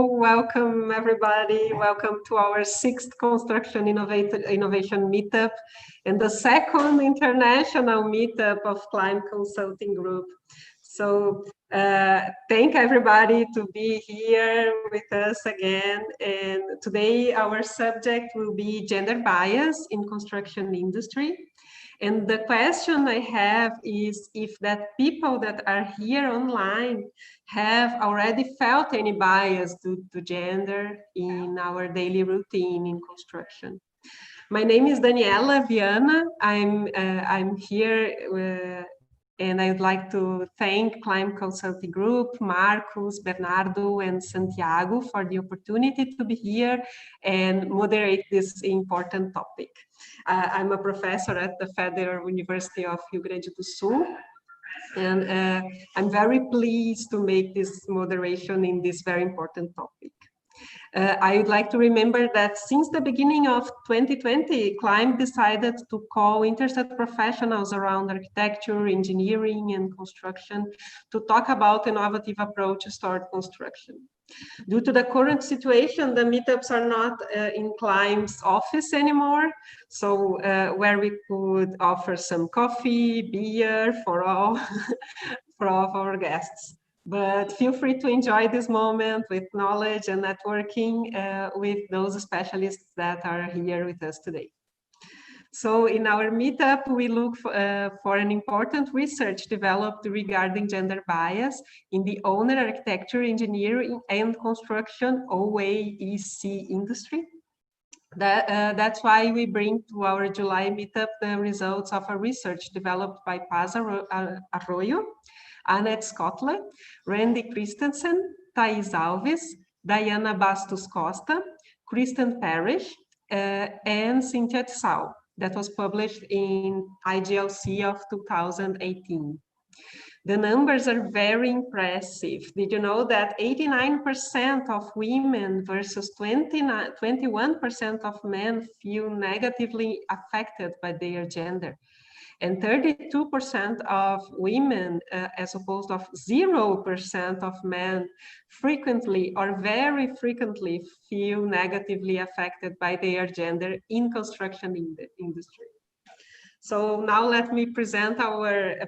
Welcome everybody. Welcome to our 6th Construction Innovation Meetup and the 2nd International Meetup of Climb Consulting Group. So thank everybody to be here with us again. And today our subject will be gender bias in construction industry. And the question I have is if that people that are here online have already felt any bias due to gender in our daily routine in construction. My name is Daniela Viana. I'm here and I'd like to thank Climb Consulting Group, Marcos, Bernardo, and Santiago for the opportunity to be here and moderate this important topic. I'm a professor at the Federal University of Rio Grande do Sul, and I'm very pleased to make this moderation in this very important topic. I would like to remember that since the beginning of 2020, Climb decided to call interested professionals around architecture, engineering, and construction to talk about innovative approaches toward construction. Due to the current situation, the meetups are not in Climb's office anymore, so where we could offer some coffee, beer for all, for all of our guests. But feel free to enjoy this moment with knowledge and networking with those specialists that are here with us today. So in our meetup, we look for an important research developed regarding gender bias in the owner, architecture, engineering, and construction OAEC industry. That's why we bring to our July meetup the results of a research developed by Paz Arroyo, Annett Schöttle, Randi Christensen, Alves, Dayana Bastos Costa, Kristen Parrish, and Cynthia Tsao. That was published in IGLC of 2018. The numbers are very impressive. Did you know that 89% of women versus 21% of men feel negatively affected by their gender? And 32% of women, as opposed to 0% of men, frequently or very frequently feel negatively affected by their gender in construction industry. So now let me present our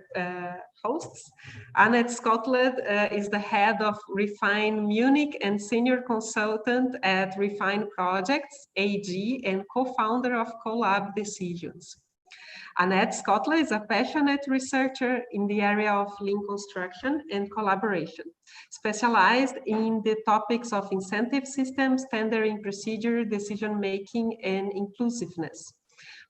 hosts. Annett Schöttle is the head of Refine Munich and senior consultant at Refine Projects AG and co-founder of Collab Decisions. Annett Schöttle is a passionate researcher in the area of lean construction and collaboration, specialized in the topics of incentive systems, tendering procedure, decision-making, and inclusiveness,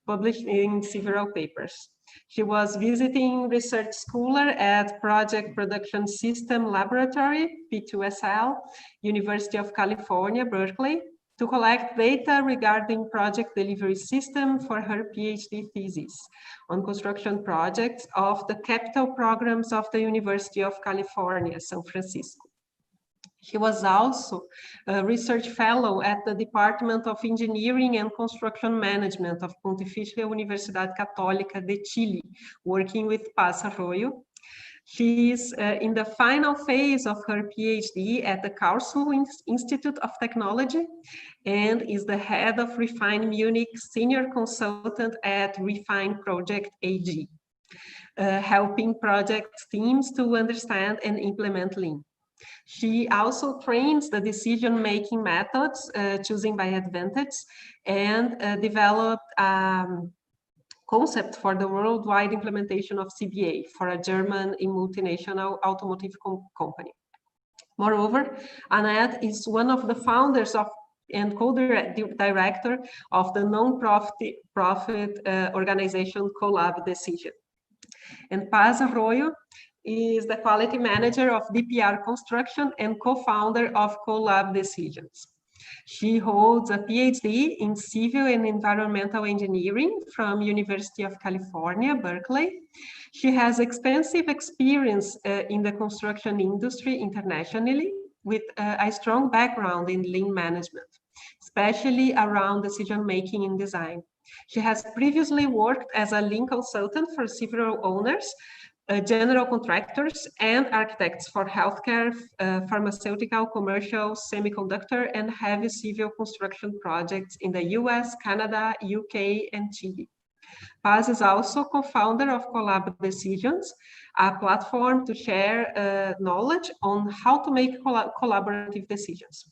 published in several papers. She was visiting research scholar at Project Production System Laboratory, P2SL, University of California, Berkeley, to collect data regarding project delivery system for her PhD thesis on construction projects of the capital programs of the University of California, San Francisco. She was also a research fellow at the Department of Engineering and Construction Management of Pontifícia Universidade Católica de Chile, working with Paz Arroyo. She is in the final phase of her PhD at the Karlsruhe Institute of Technology and is the head of Refine Munich senior consultant at Refine Project AG, helping project teams to understand and implement lean. She also trains the decision-making methods, choosing by advantage, and developed concept for the worldwide implementation of CBA for a German multinational automotive company. Moreover, Annett is one of the founders of and co-director of the non-profit organization Collab Decision. And Paz Arroyo is the quality manager of DPR Construction and co-founder of Collab Decisions. She holds a PhD in Civil and Environmental Engineering from University of California, Berkeley. She has extensive experience in the construction industry internationally with a strong background in lean management, especially around decision-making and design. She has previously worked as a lean consultant for several owners, general contractors and architects for healthcare, pharmaceutical, commercial, semiconductor, and heavy civil construction projects in the US, Canada, UK, and Chile. Paz is also co-founder of Collab Decisions, a platform to share knowledge on how to make collaborative decisions.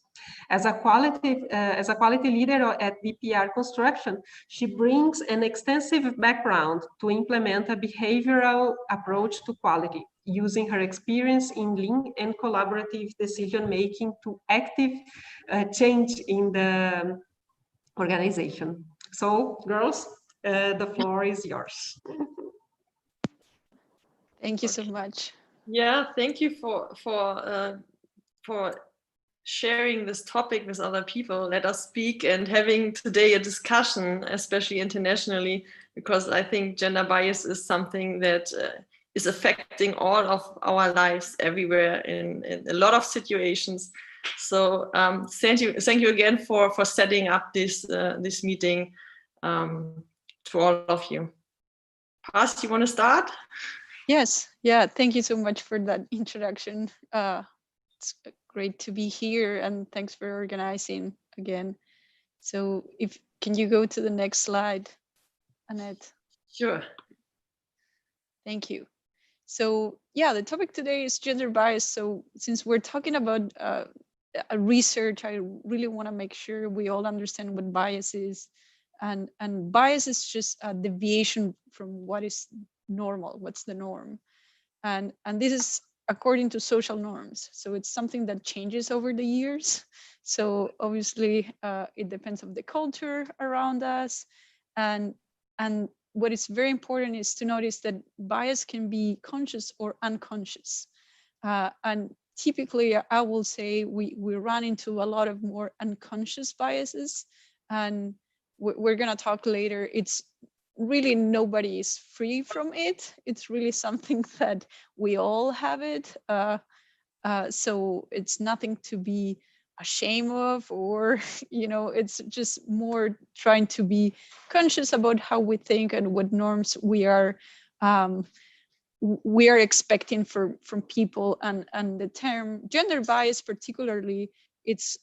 As a quality leader at DPR Construction, she brings an extensive background to implement a behavioral approach to quality, using her experience in lean and collaborative decision-making to active change in the organization. So, girls, the floor is yours. Thank you so much. Yeah, thank you for sharing this topic with other people. Let us speak and having today a discussion, especially internationally, because I think gender bias is something that is affecting all of our lives everywhere in a lot of situations. So thank you again for setting up this this meeting to all of you. Paz, you want to start? Yes, yeah, thank you so much for that introduction. It's great to be here, and thanks for organizing again. So can you go to the next slide, Annette? Sure. Thank you. So yeah, the topic today is gender bias. So since we're talking about research, I really want to make sure we all understand what bias is. And bias is just a deviation from what is normal, what's the norm. And this is according to social norms. So it's something that changes over the years. So obviously it depends on the culture around us. And what is very important is to notice that bias can be conscious or unconscious. And typically I will say we run into a lot of more unconscious biases. And we're gonna talk later. It's really nobody is free from it. It's really something that we all have it. So it's nothing to be ashamed of, or, it's just more trying to be conscious about how we think and what norms we are expecting from people. And the term gender bias particularly, it's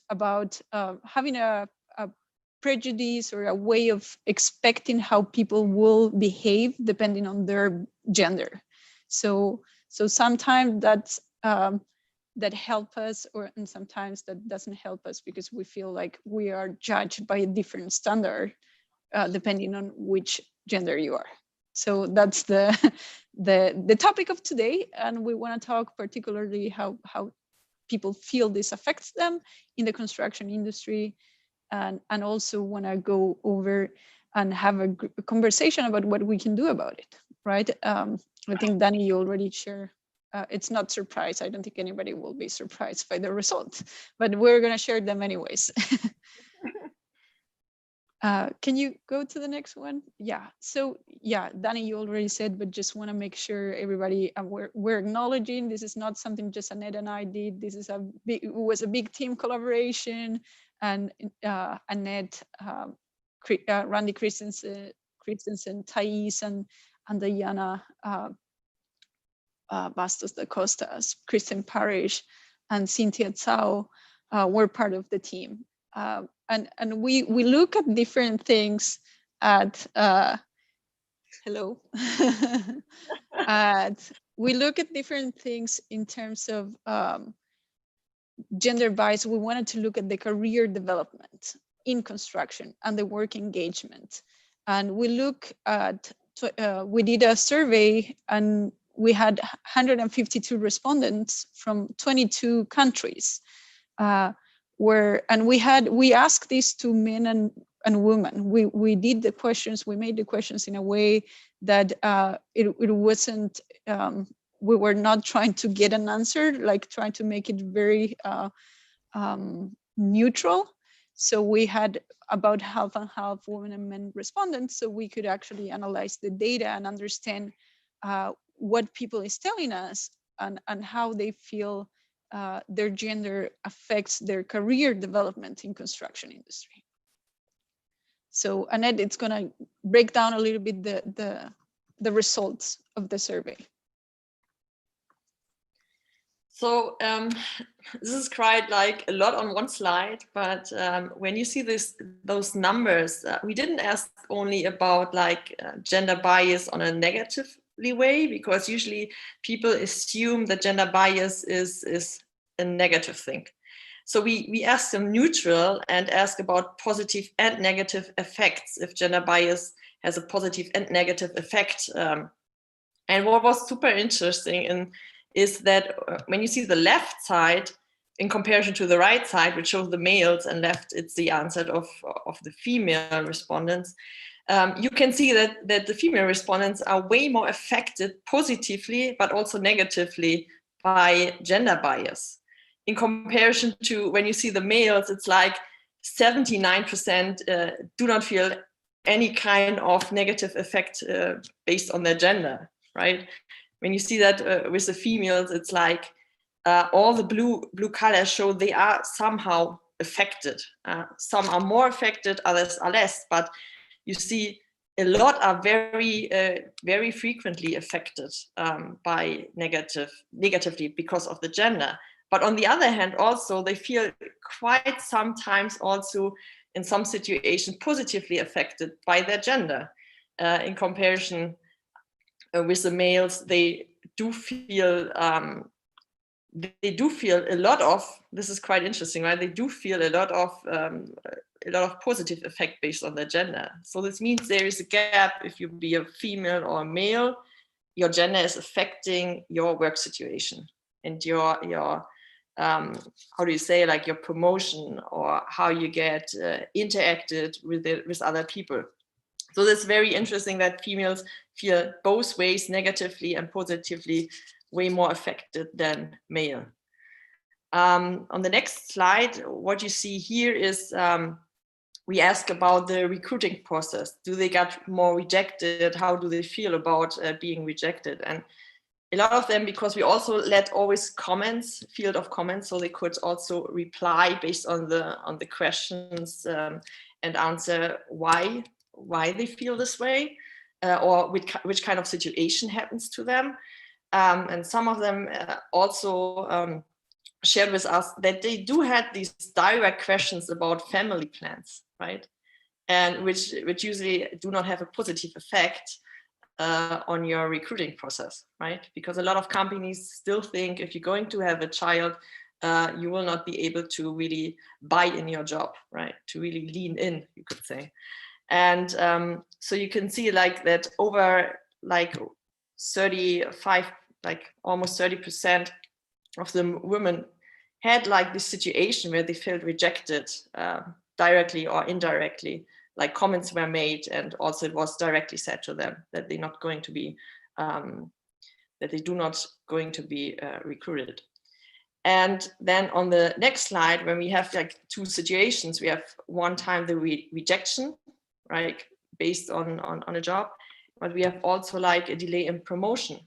about having a prejudice or a way of expecting how people will behave depending on their gender. So sometimes that's that help us, and sometimes that doesn't help us because we feel like we are judged by a different standard depending on which gender you are. So that's the topic of today, and we want to talk particularly how people feel this affects them in the construction industry. And also want to go over and have a conversation about what we can do about it, right? I think, Dani, you already share. It's not surprise. I don't think anybody will be surprised by the result, but we're going to share them anyways. Can you go to the next one? Yeah. So yeah, Dani, you already said, but just want to make sure everybody, we're acknowledging this is not something just Annette and I did. This is it was a big team collaboration. And Annette, Randi Christensen, Thais, and Dayana Bastos Costa, Kristen, Parrish, and Cynthia, Tsao were part of the team. And we look at different things at hello. We look at different things in terms of gender bias. We wanted to look at the career development in construction and the work engagement. And we look at, we did a survey and we had 152 respondents from 22 countries. We asked this to men and women. We did the questions, we made the questions in a way that it wasn't, we were not trying to get an answer, like trying to make it very neutral. So we had about half and half women and men respondents, so we could actually analyze the data and understand what people is telling us and how they feel their gender affects their career development in construction industry. So Annette, it's gonna break down a little bit the the results of the survey? So this is quite like a lot on one slide, but when you see those numbers, we didn't ask only about like gender bias on a negatively way, because usually people assume that gender bias is a negative thing. So we asked them neutral and ask about positive and negative effects, if gender bias has a positive and negative effect. And what was super interesting is that when you see the left side in comparison to the right side, which shows the males, and left it's the answer of the female respondents, you can see that the female respondents are way more affected positively, but also negatively by gender bias. In comparison to when you see the males, it's like 79% do not feel any kind of negative effect based on their gender, right? When you see that with the females, it's like all the blue colors show they are somehow affected. Some are more affected, others are less, but you see a lot are very frequently affected by negatively because of the gender. But on the other hand, also they feel quite sometimes also in some situations positively affected by their gender. In comparison with the males, they do feel a lot of, this is quite interesting, right? They do feel a lot of positive effect based on their gender. So this means there is a gap. If you be a female or a male, your gender is affecting your work situation and your how do you say, like your promotion or how you get interacted with other people. So that's very interesting that females feel both ways, negatively and positively, way more affected than male. On the next slide, what you see here is we ask about the recruiting process. Do they get more rejected? How do they feel about being rejected? And a lot of them, because we also let always comments, field of comments, so they could also reply based on the questions and answer why they feel this way, or which kind of situation happens to them. And some of them also shared with us that they do have these direct questions about family plans, right? And which usually do not have a positive effect on your recruiting process, right? Because a lot of companies still think if you're going to have a child, you will not be able to really buy in your job, right? To really lean in, you could say. And so you can see like that over like 35, like almost 30% of the women had like this situation where they felt rejected directly or indirectly. Like comments were made, and also it was directly said to them that they're not going to be, that they do not going to be recruited. And then on the next slide, when we have like two situations, we have one time the rejection, right, based on a job, but we have also like a delay in promotion.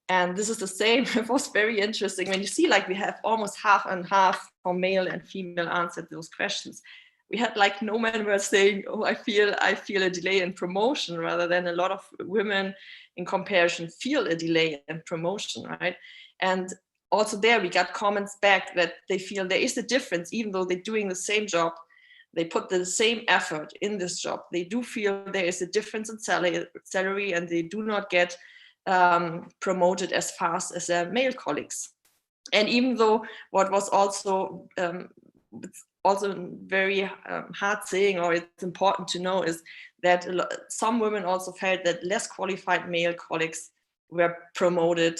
And this is the same. It was very interesting when you see like we have almost half and half for male and female answered those questions. We had like no men were saying, oh, I feel a delay in promotion, rather than a lot of women in comparison feel a delay in promotion, right? And also there we got comments back that they feel there is a difference, even though they're doing the same job, they put the same effort in this job. They do feel there is a difference in salary, and they do not get promoted as fast as their male colleagues. And even though what was also very hard saying, or it's important to know, is that some women also felt that less qualified male colleagues were promoted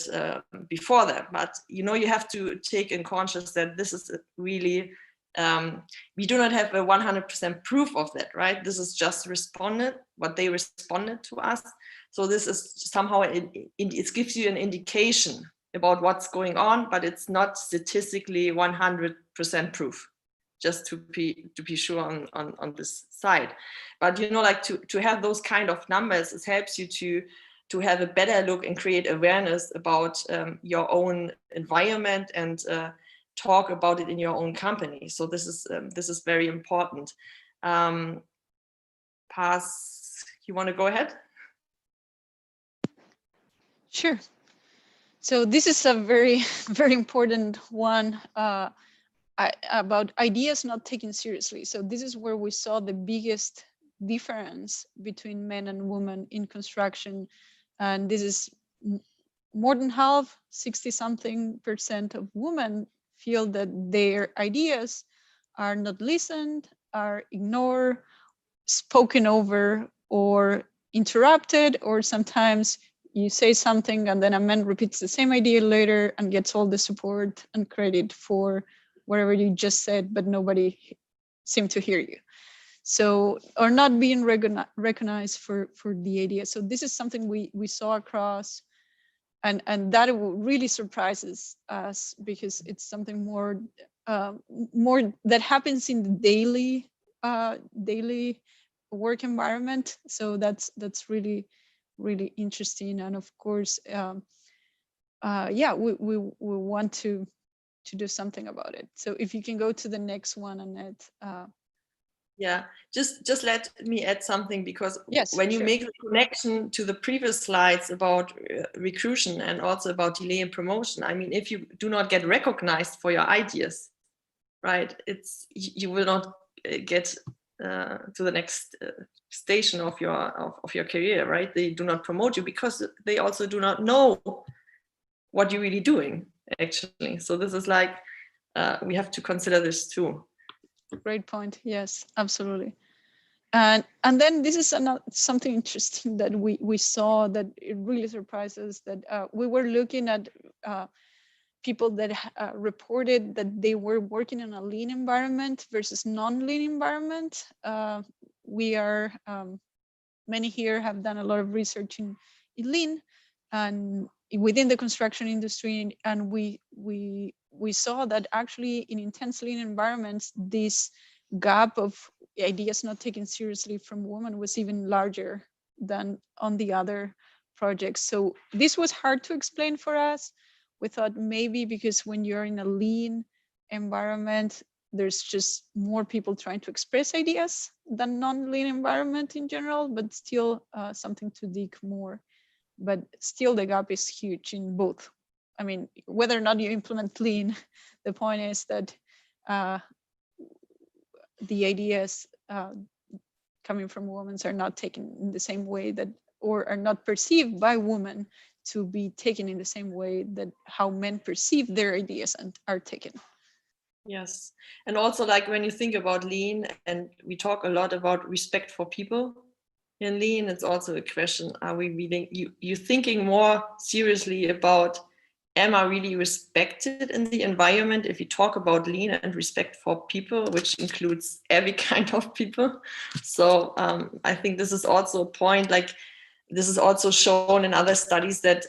before them. But you know, you have to take in conscious that this is really, we do not have a 100% proof of that, right? This is just what they responded to us. So this is somehow, it gives you an indication about what's going on, but it's not statistically 100% proof, just to be sure on this side. But you know, like to have those kind of numbers, it helps you to have a better look and create awareness about your own environment and talk about it in your own company. So this is very important. Paz, you want to go ahead? Sure. So this is a very, very important one about ideas not taken seriously. So this is where we saw the biggest difference between men and women in construction. And this is more than half, 60-something% of women feel that their ideas are not listened, are ignored, spoken over, or interrupted, or sometimes you say something and then a man repeats the same idea later and gets all the support and credit for whatever you just said, but nobody seemed to hear you. So, or not being recognized for the idea. So this is something we saw across, and that really surprises us because it's something more that happens in the daily work environment. So that's really interesting. And of course, yeah, we want to do something about it. So if you can go to the next one, Annett. Yeah, just let me add something, because Yes, when you sure. make the connection to the previous slides about recruitment and also about delay in promotion, I mean, if you do not get recognized for your ideas, right, you will not get to the next station of your career, right? They do not promote you because they also do not know what you're really doing, actually. So this is like, we have to consider this too. Great point. Yes, absolutely. And then this is something interesting that we saw that it really surprises, that we were looking at people that reported that they were working in a lean environment versus non-lean environment. We are, many here have done a lot of research in lean and within the construction industry, and we saw that actually in intense lean environments, this gap of ideas not taken seriously from women was even larger than on the other projects. So this was hard to explain for us. We thought maybe because when you're in a lean environment, there's just more people trying to express ideas than non-lean environment in general, but still something to dig more. But still the gap is huge in both. I mean, whether or not you implement lean, the point is that the ideas coming from women are not taken in the same way that, or are not perceived by women to be taken in the same way that how men perceive their ideas and are taken. Yes. And also, like, when you think about lean, and we talk a lot about respect for people in lean, it's also a question, are we really, you thinking more seriously about, am I really respected in the environment if you talk about lean and respect for people, which includes every kind of people? So I think this is also a point, like, this is also shown in other studies, that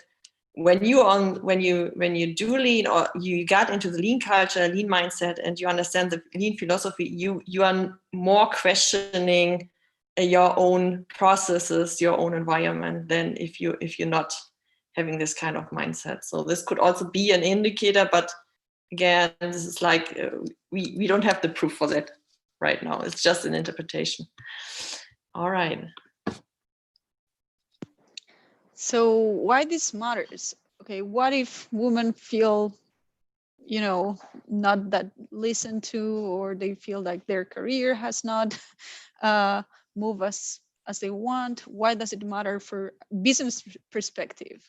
when you do lean, or you got into the lean culture, lean mindset, and you understand the lean philosophy, you are more questioning your own processes, your own environment, than if you're not having this kind of mindset. So this could also be an indicator, but again, this is like, we don't have the proof for that right now. It's just an interpretation. All right. So why this matters? Okay, what if women feel, not that listened to, or they feel like their career has not moved as they want? Why does it matter for business perspective?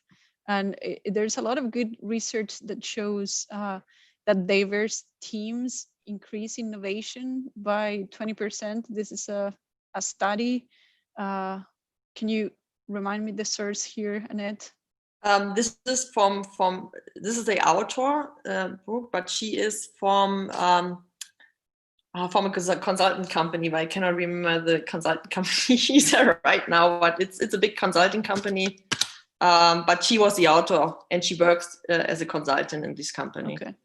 And there's a lot of good research that shows that diverse teams increase innovation by 20%. This is a study. Can you remind me the source here, Annett? This is from this is the author book, but she is from a consultant company, but I cannot remember the consultant company either right now. But it's a big consulting company. But she was the author, and she works as a consultant in this company. Okay.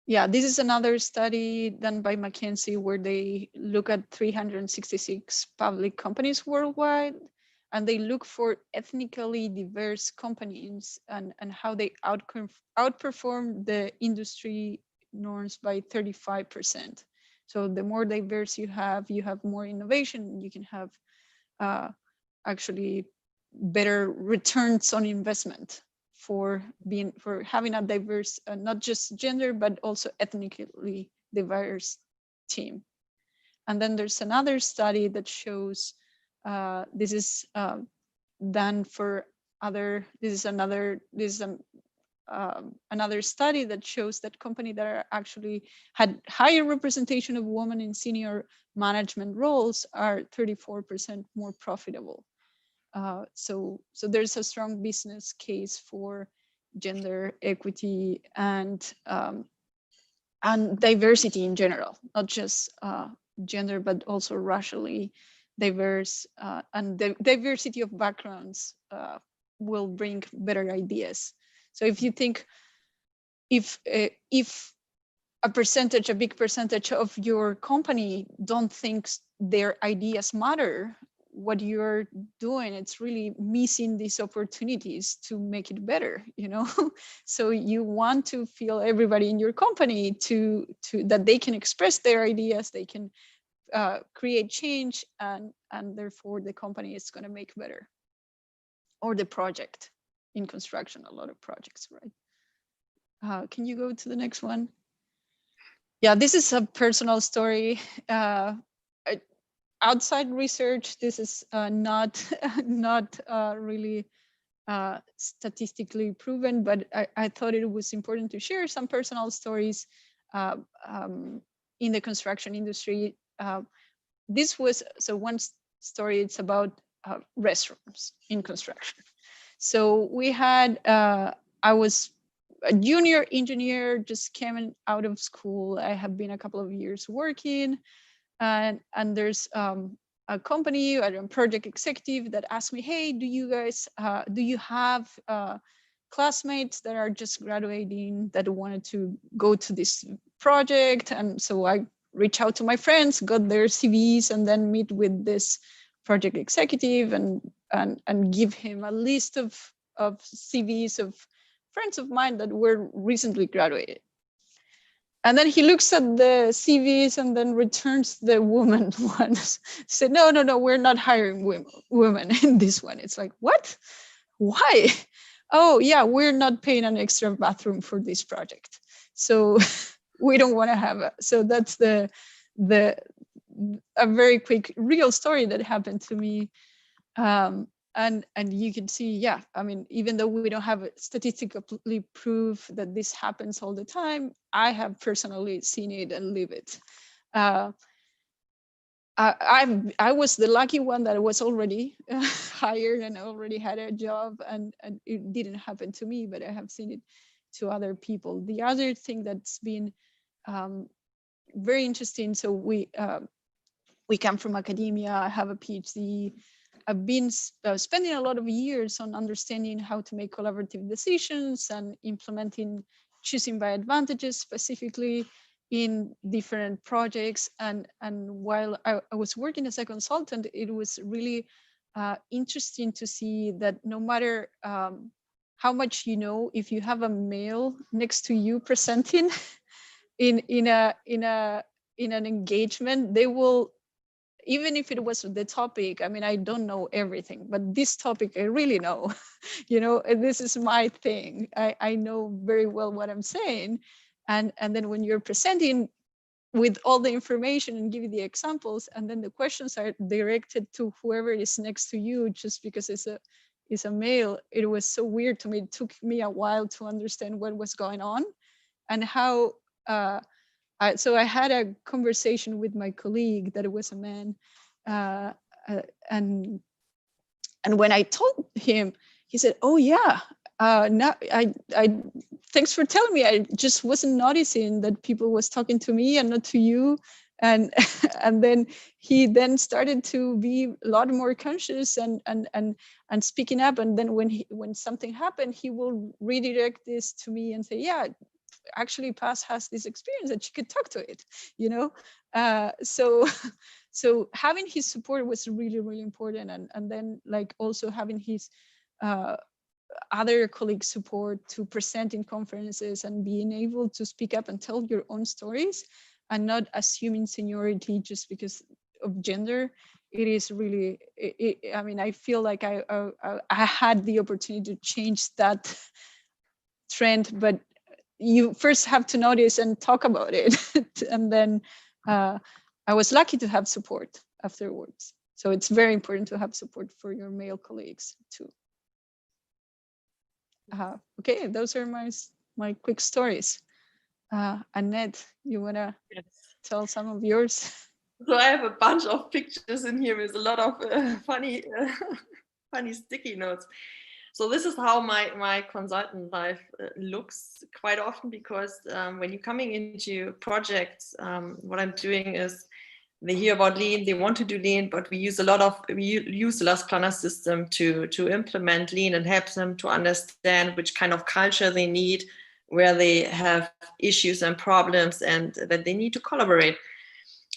Yeah, this is another study done by McKinsey where they look at 366 public companies worldwide, and they look for ethnically diverse companies and how they outperform the industry norms by 35%. So the more diverse you have more innovation. You can have actually better returns on investment for having a diverse, not just gender, but also ethnically diverse team. And then there's another study that shows, this is done for other, another study that shows that companies that are actually had higher representation of women in senior management roles are 34% more profitable. So there's a strong business case for gender equity and diversity in general, not just gender, but also racially diverse, and the diversity of backgrounds will bring better ideas. So if you think, if a big percentage of your company don't think their ideas matter, what you're doing, it's really missing these opportunities to make it better, you know. So you want to feel everybody in your company to that they can express their ideas, they can create change, and therefore the company is going to make better, or the project. In construction, a lot of projects, right? Can you go to the next one? Yeah, this is a personal story. Outside research, this is not really statistically proven, but I thought it was important to share some personal stories in the construction industry. This was, so one story, it's about restrooms in construction. So we had, I was a junior engineer, just came out of school. I have been a couple of years working, and there's a company or a project executive that asked me, hey, do you have classmates that are just graduating that wanted to go to this project? And so I reached out to my friends, got their CVs, and then meet with this project executive and give him a list of CVs of friends of mine that were recently graduated. And then he looks at the CVs and then returns the woman ones. Said, no, we're not hiring women in this one. It's like, what? Why? Oh yeah, we're not paying an extra bathroom for this project, so we don't want to have it. So that's a very quick real story that happened to me. And you can see, yeah, I mean, even though we don't have statistically proof that this happens all the time, I have personally seen it and live it. I was the lucky one that was already hired and already had a job, and it didn't happen to me, but I have seen it to other people. The other thing that's been very interesting, so we come from academia, I have a PhD. I've been spending a lot of years on understanding how to make collaborative decisions and implementing choosing by advantages specifically in different projects. And while I was working as a consultant, it was really interesting to see that no matter how much you know, if you have a male next to you presenting in an engagement, they will, even if it was the topic, I mean, I don't know everything, but this topic I really know, you know, and this is my thing. I know very well what I'm saying. And then when you're presenting with all the information and giving the examples, and then the questions are directed to whoever is next to you, just because it's a male, it was so weird to me. It took me a while to understand what was going on and how, so I had a conversation with my colleague that was a man, and when I told him, he said, "Oh yeah, now I thanks for telling me. I just wasn't noticing that people was talking to me and not to you." And and then he then started to be a lot more conscious and speaking up. And then when something happened, he will redirect this to me and say, "Yeah, actually Paz has this experience and she could talk to it," you know. So having his support was really, really important. And then like also having his other colleagues' support to present in conferences and being able to speak up and tell your own stories and not assuming seniority just because of gender. it is really, I mean, I feel like I had the opportunity to change that trend, but you first have to notice and talk about it. And then I was lucky to have support afterwards. So it's very important to have support for your male colleagues too. Okay, those are my quick stories. Annette, you wanna tell some of yours? So I have a bunch of pictures in here with a lot of funny sticky notes. So this is how my consultant life looks quite often, because when you're coming into projects, what I'm doing is they hear about Lean, they want to do Lean, but we use the Last Planner system to implement Lean and help them to understand which kind of culture they need, where they have issues and problems, and that they need to collaborate.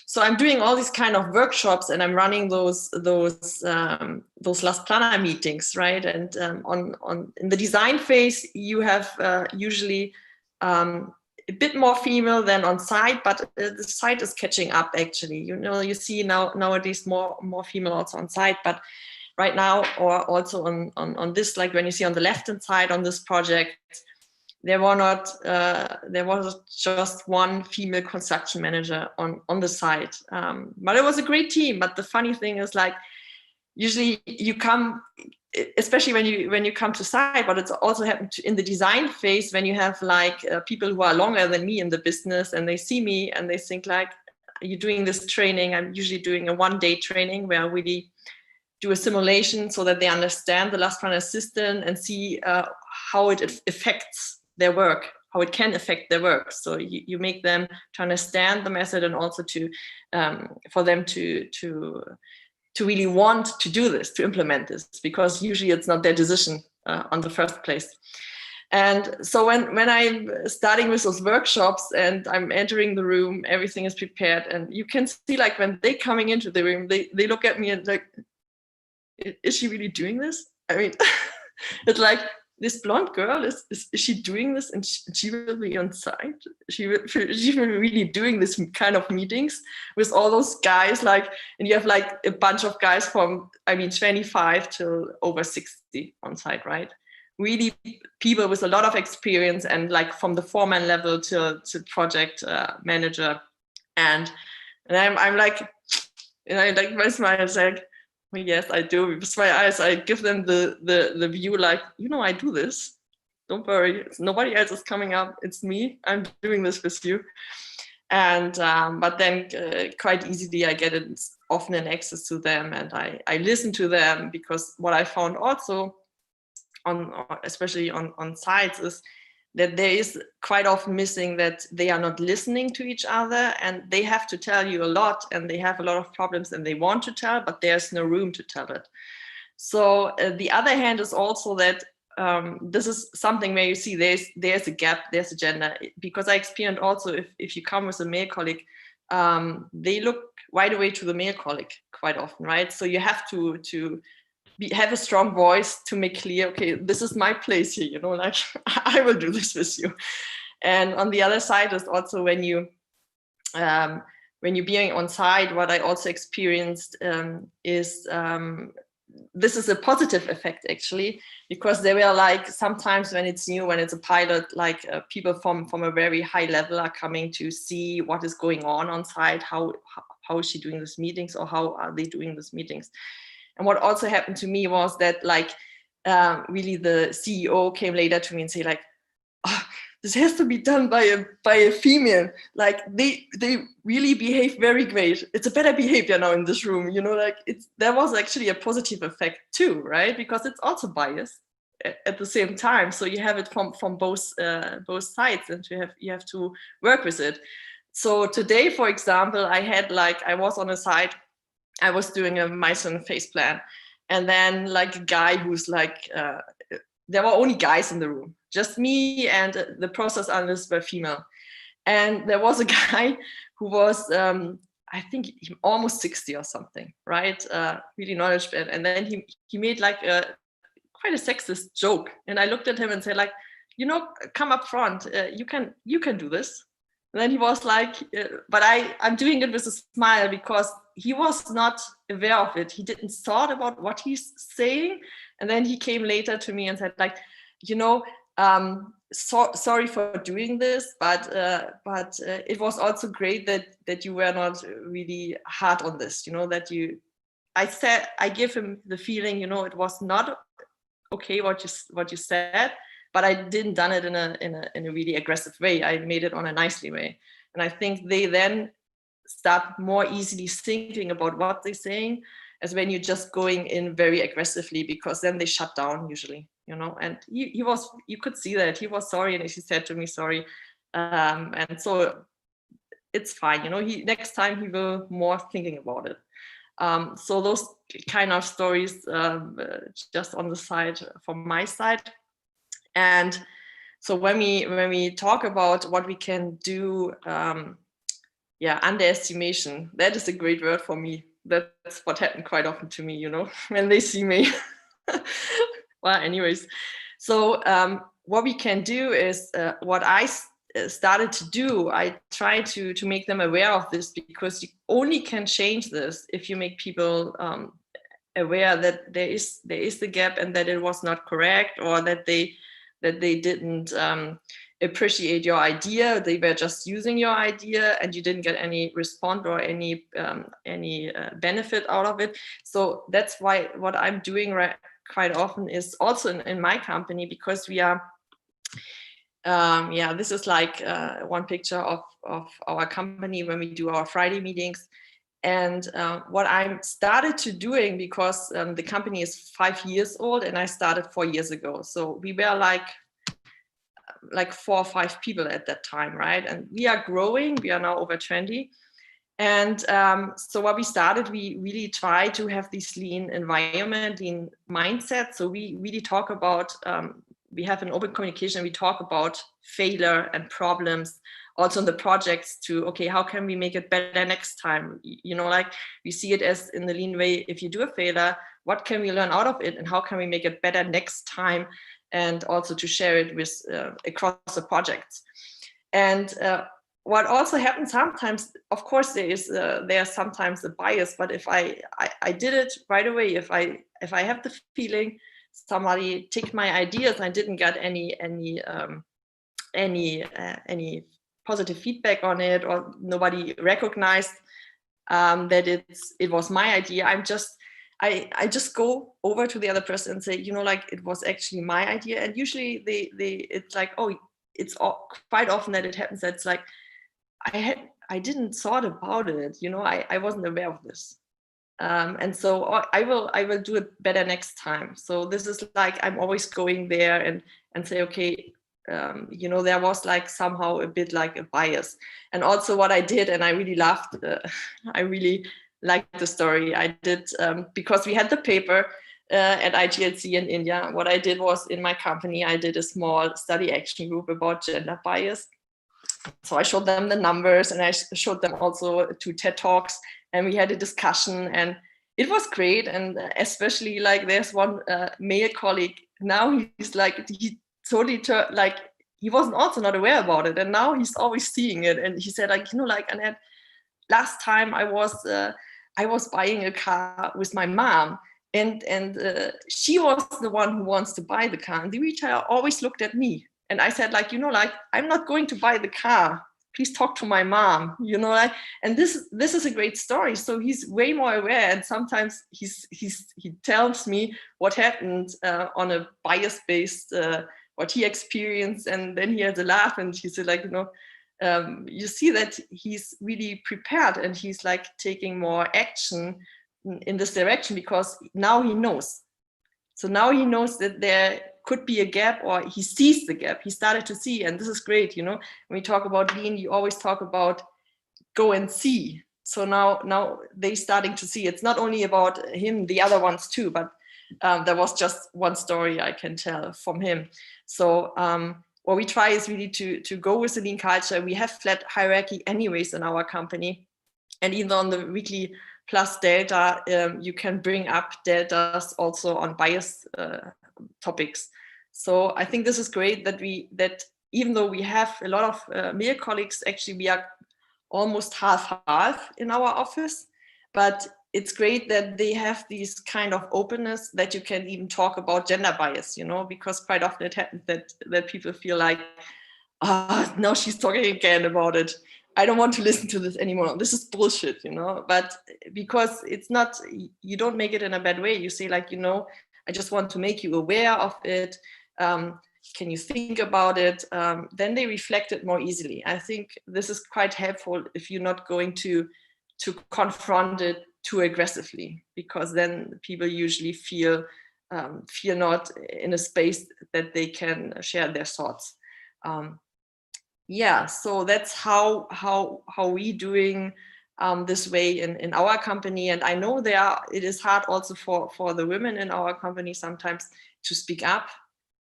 So I'm doing all these kind of workshops, and I'm running those Last Planner meetings, right? And in the design phase, you have usually a bit more female than on site, but the site is catching up actually. You see nowadays more female also on site, but right now, or also on this, like when you see on the left-hand side on this project, there was just one female construction manager on the site, but it was a great team. But the funny thing is, like, usually you come, especially when you come to site, but it's also happened in the design phase, when you have like people who are longer than me in the business, and they see me and they think like, are you doing this training? I'm usually doing a one-day training where I really do a simulation so that they understand the Last Planner system and see how it affects their work, how it can affect their work. So you make them to understand the method, and also to for them to really want to do this, to implement this, because usually it's not their decision on the first place. And so when I'm starting with those workshops and I'm entering the room, everything is prepared, and you can see, like, when they coming into the room, they look at me and like, is she really doing this? I mean, it's like, this blonde girl, is she doing this, and she will be on site? She will be really doing this kind of meetings with all those guys, like, and you have like a bunch of guys from, I mean, 25 till over 60 on site, right? Really people with a lot of experience, and like from the foreman level to project manager. And I'm like, and I like my smile, it's like, well, yes, I do. With my eyes, I give them the view, like, I do this. Don't worry, nobody else is coming up. It's me. I'm doing this with you. And but then quite easily I get it often in access to them, and I listen to them, because what I found also especially on sites, is that there is quite often missing that they are not listening to each other, and they have to tell you a lot, and they have a lot of problems, and they want to tell, but there's no room to tell it. So the other hand is also that this is something where you see there's a gap, there's a gender, because I experienced also, if you come with a male colleague, they look right away to the male colleague quite often, right? So you have to have a strong voice to make clear, okay, this is my place here, like, I will do this with you. And on the other side is also when you being on site, what I also experienced is this is a positive effect actually, because there were like sometimes when it's new, when it's a pilot, like people from a very high level are coming to see what is going on site, how is she doing these meetings, or how are they doing these meetings. And what also happened to me was that, like, really the CEO came later to me and say, like, oh, this has to be done by a female. Like, they really behave very great. It's a better behavior now in this room, like there was actually a positive effect too, right? Because it's also biased at the same time. So you have it from both sides, and you have to work with it. So today, for example, I was on a site, I was doing a milestone phase plan, and then like a guy who's like, there were only guys in the room, just me and the process analysts were female. And there was a guy who was, I think almost 60 or something, right? Really knowledgeable. And then he made like quite a sexist joke. And I looked at him and said, like, come up front, you can do this. And then he was like, but I'm doing it with a smile, because he was not aware of it. He didn't thought about what he's saying. And then he came later to me and said, like, you know, sorry for doing this, but it was also great that you were not really hard on this, you know, that I give him the feeling, you know, it was not okay what you said, but I didn't done it in a really aggressive way. I made it on a nicely way. And I think they then start more easily thinking about what they're saying, as when you're just going in very aggressively, because then they shut down usually, you know. And he was, you could see that he was sorry, and he said to me sorry, and so it's fine, you know. Next time he will more thinking about it. So those kind of stories, just on the side from my side. And so when we talk about what we can do, underestimation, that is a great word for me. That's what happened quite often to me, you know, when they see me. Well, anyways, so what we can do is what I started to do. I try to make them aware of this, because you only can change this if you make people aware that there is the gap, and that it was not correct, or that they didn't appreciate your idea. They were just using your idea, and you didn't get any response or any benefit out of it. So that's why what I'm doing quite often is also in my company, because we are this is like one picture of our company when we do our Friday meetings. And what I started to doing, because the company is 5 years old and I started 4 years ago. So we were like 4 or 5 people at that time, right? And we are growing. We are now over 20. And so what we started, we really try to have this lean environment, lean mindset. So we really talk about, we have an open communication. We talk about failure and problems, also in the projects, to, okay, how can we make it better next time? You know, like we see it as in the lean way, if you do a failure, what can we learn out of it, and how can we make it better next time? And also to share it with across the projects. And what also happens sometimes, of course, there's sometimes a bias, but if I did it right away, if I have the feeling somebody took my ideas and I didn't get any positive feedback on it, or nobody recognized that it was my idea, I just go over to the other person and say, you know, like, it was actually my idea. And usually it's like, oh, it's quite often that it happens that it's like, I didn't thought about it, you know, I wasn't aware of this. And so I will do it better next time. So this is like, I'm always going there and say, okay, you know, there was like somehow a bit like a bias. And also what I did, and I really laughed, I really liked the story I did, because we had the paper at IGLC in India. What I did was, in my company, I did a small study action group about gender bias. So I showed them the numbers, and I showed them also 2 TED Talks, and we had a discussion, and it was great. And especially, like, there's one male colleague, now he's like, he totally like, he wasn't also not aware about it, and now he's always seeing it. And he said, like, you know, like, Annett, last time I was buying a car with my mom, and she was the one who wants to buy the car, and the retailer always looked at me. And I said, like, you know, like, I'm not going to buy the car. Please talk to my mom, you know, like, and this is a great story. So he's way more aware. And sometimes he tells me what happened on a bias-based, what he experienced. And then he has a laugh, and he said, like, you know, you see that he's really prepared, and he's like taking more action in this direction, because now he knows. So now he knows that there could be a gap, or he sees the gap. He started to see, and this is great. You know, when we talk about lean, you always talk about go and see. So now they're starting to see. It's not only about him, the other ones too, but there was just one story I can tell from him. So what we try is really to go with the lean culture. We have flat hierarchy anyways in our company. And even on the weekly plus delta, you can bring up deltas also on bias topics. So I think this is great that even though we have a lot of male colleagues, actually we are almost half-half in our office, but it's great that they have this kind of openness that you can even talk about gender bias, you know, because quite often it happens that people feel like, now she's talking again about it. I don't want to listen to this anymore. This is bullshit, you know, but because it's not, you don't make it in a bad way. You say like, you know, I just want to make you aware of it. Can you think about it? Then they reflect it more easily. I think this is quite helpful if you're not going to confront it too aggressively, because then people usually feel not in a space that they can share their thoughts. Yeah, so that's how we doing this way in our company. And I know it is hard also for the women in our company sometimes to speak up,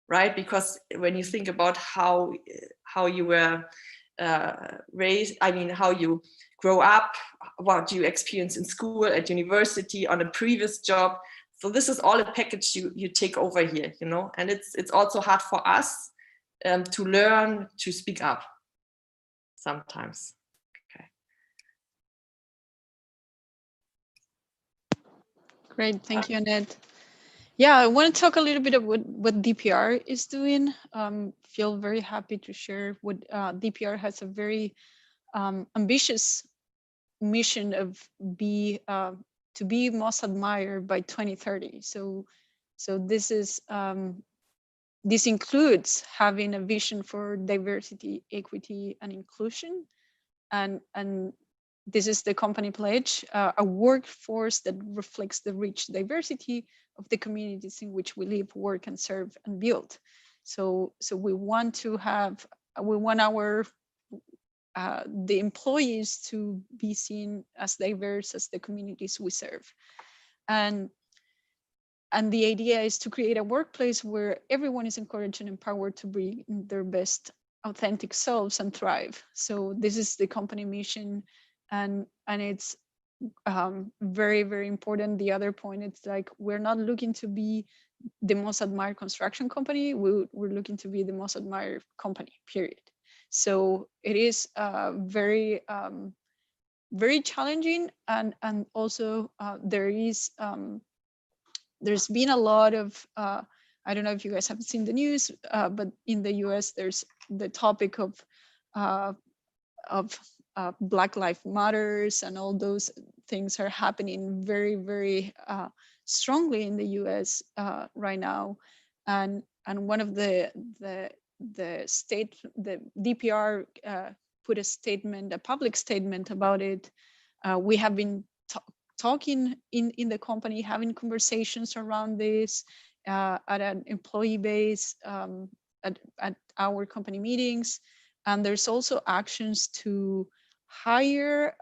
right? Because when you think about how you were raised, I mean, how you grow up, what you experience in school, at university, on a previous job. So this is all a package you take over here, you know, and it's also hard for us to learn to speak up sometimes. Okay. Great, thank you, Annett. Yeah, I want to talk a little bit about what DPR is doing. Feel very happy to share what DPR has a very ambitious mission of to be most admired by 2030. So this is this includes having a vision for diversity, equity, and inclusion, and this is the company pledge, a workforce that reflects the rich diversity of the communities in which we live, work, and serve and build. So we want our the employees to be seen as diverse as the communities we serve. And the idea is to create a workplace where everyone is encouraged and empowered to bring their best authentic selves and thrive. So this is the company mission, and it's very, very important. The other point, it's like, we're not looking to be the most admired construction company. We're looking to be the most admired company, period. So it is very, very challenging, and also there's been a lot of, I don't know if you guys have seen the news, but in the US, there's the topic of Black Lives Matters, and all those things are happening very, very strongly in the US right now. And one of the DPR put a public statement about it. We have been talking in the company, having conversations around this at an employee base, at our company meetings. And there's also actions to hire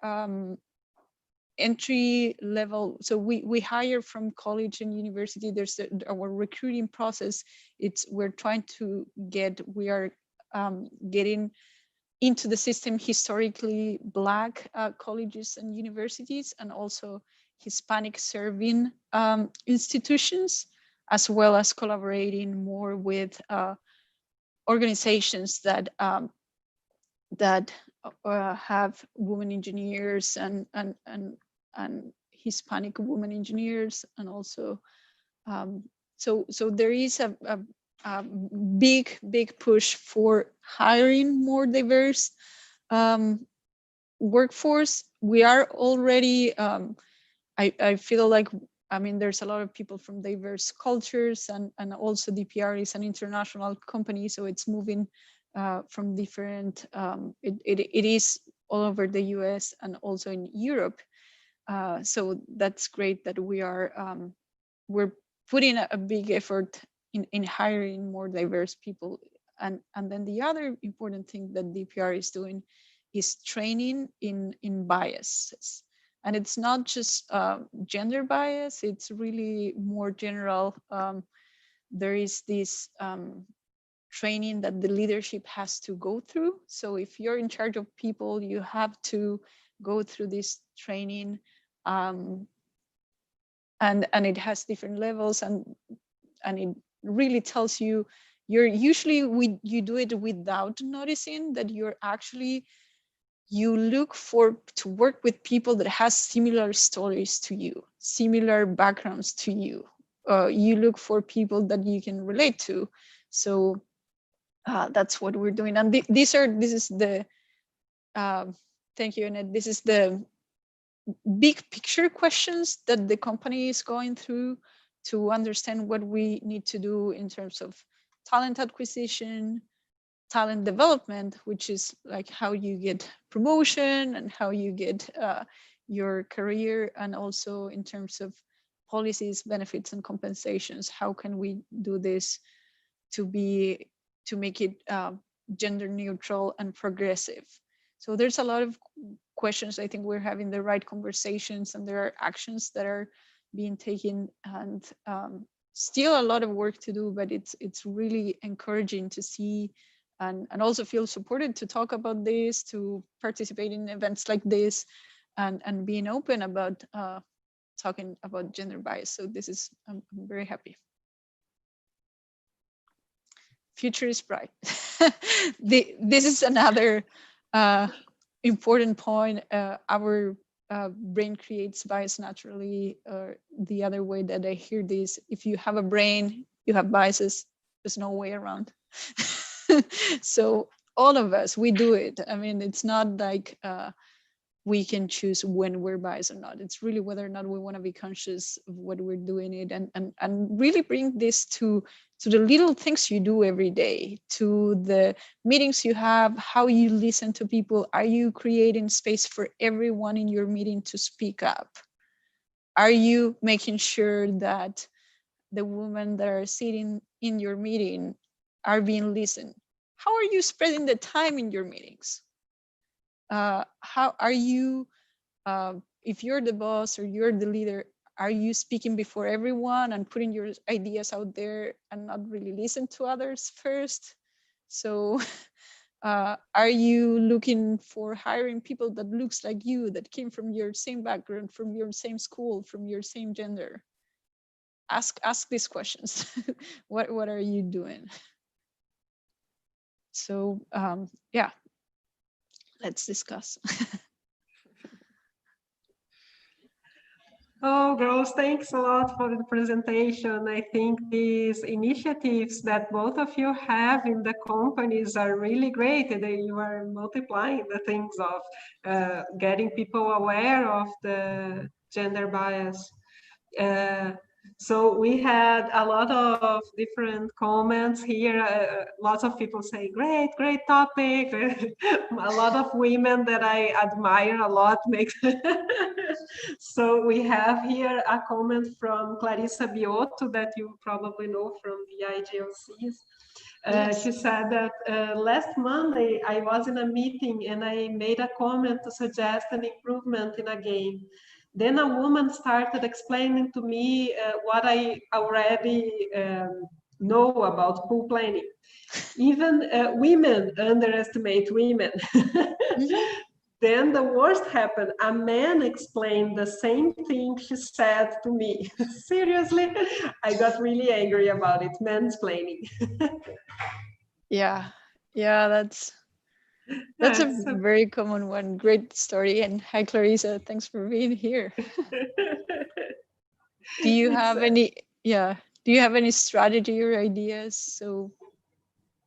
entry level. So we hire from college and university. There's our recruiting process. We're trying to we are getting into the system historically Black colleges and universities, and also Hispanic serving institutions, as well as collaborating more with organizations that have women engineers and Hispanic women engineers, and also so there is a big push for hiring more diverse workforce. We are already, I feel like, I mean, there's a lot of people from diverse cultures, and also DPR is an international company, so it's moving from different, it is all over the US and also in Europe. So that's great that we're putting a big effort in hiring more diverse people. And then the other important thing that DPR is doing is training in biases. And it's not just gender bias, it's really more general. There is this training that the leadership has to go through. So if you're in charge of people, you have to go through this training, and it has different levels, and it really tells you you do it without noticing that you look to work with people that has similar stories to you, similar backgrounds to you. You look for people that you can relate to. So that's what we're doing. And this is the, thank you, Annett. This is the big picture questions that the company is going through to understand what we need to do in terms of talent acquisition, talent development, which is like how you get promotion and how you get your career, and also in terms of policies, benefits, and compensations. How can we do this to make it gender neutral and progressive? So there's a lot of questions. I think we're having the right conversations, and there are actions that are being taken, and still a lot of work to do, but it's really encouraging to see and also feel supported to talk about this, to participate in events like this, and being open about talking about gender bias. So this is, I'm very happy. Future is bright. This is another important point. Our brain creates bias naturally. The other way that I hear this, if you have a brain, you have biases. There's no way around. So all of us, we do it. I mean, it's not like we can choose when we're biased or not. It's really whether or not we want to be conscious of what we're doing it, and really bring this to the little things you do every day, to the meetings you have, how you listen to people. Are you creating space for everyone in your meeting to speak up? Are you making sure that the women that are sitting in your meeting are being listened? How are you spreading the time in your meetings? How are you, if you're the boss or you're the leader, are you speaking before everyone and putting your ideas out there and not really listen to others first? So are you looking for hiring people that looks like you, that came from your same background, from your same school, from your same gender? Ask these questions. What are you doing? So yeah, let's discuss. Oh, girls, thanks a lot for the presentation. I think these initiatives that both of you have in the companies are really great. You are multiplying the things of getting people aware of the gender bias. So we had a lot of different comments here. Lots of people say, great topic. A lot of women that I admire a lot make. So we have here a comment from Clarissa Biotto that you probably know from the IGLCs. Yes. She said that last Monday I was in a meeting and I made a comment to suggest an improvement in a game. Then a woman started explaining to me what I already know about pool planning. Even women underestimate women. Mm-hmm. Then the worst happened. A man explained the same thing she said to me. Seriously, I got really angry about it, mansplaining. Yeah, that's a very common one. Great story. And hi, Clarissa, thanks for being here. Do you have any strategy or ideas so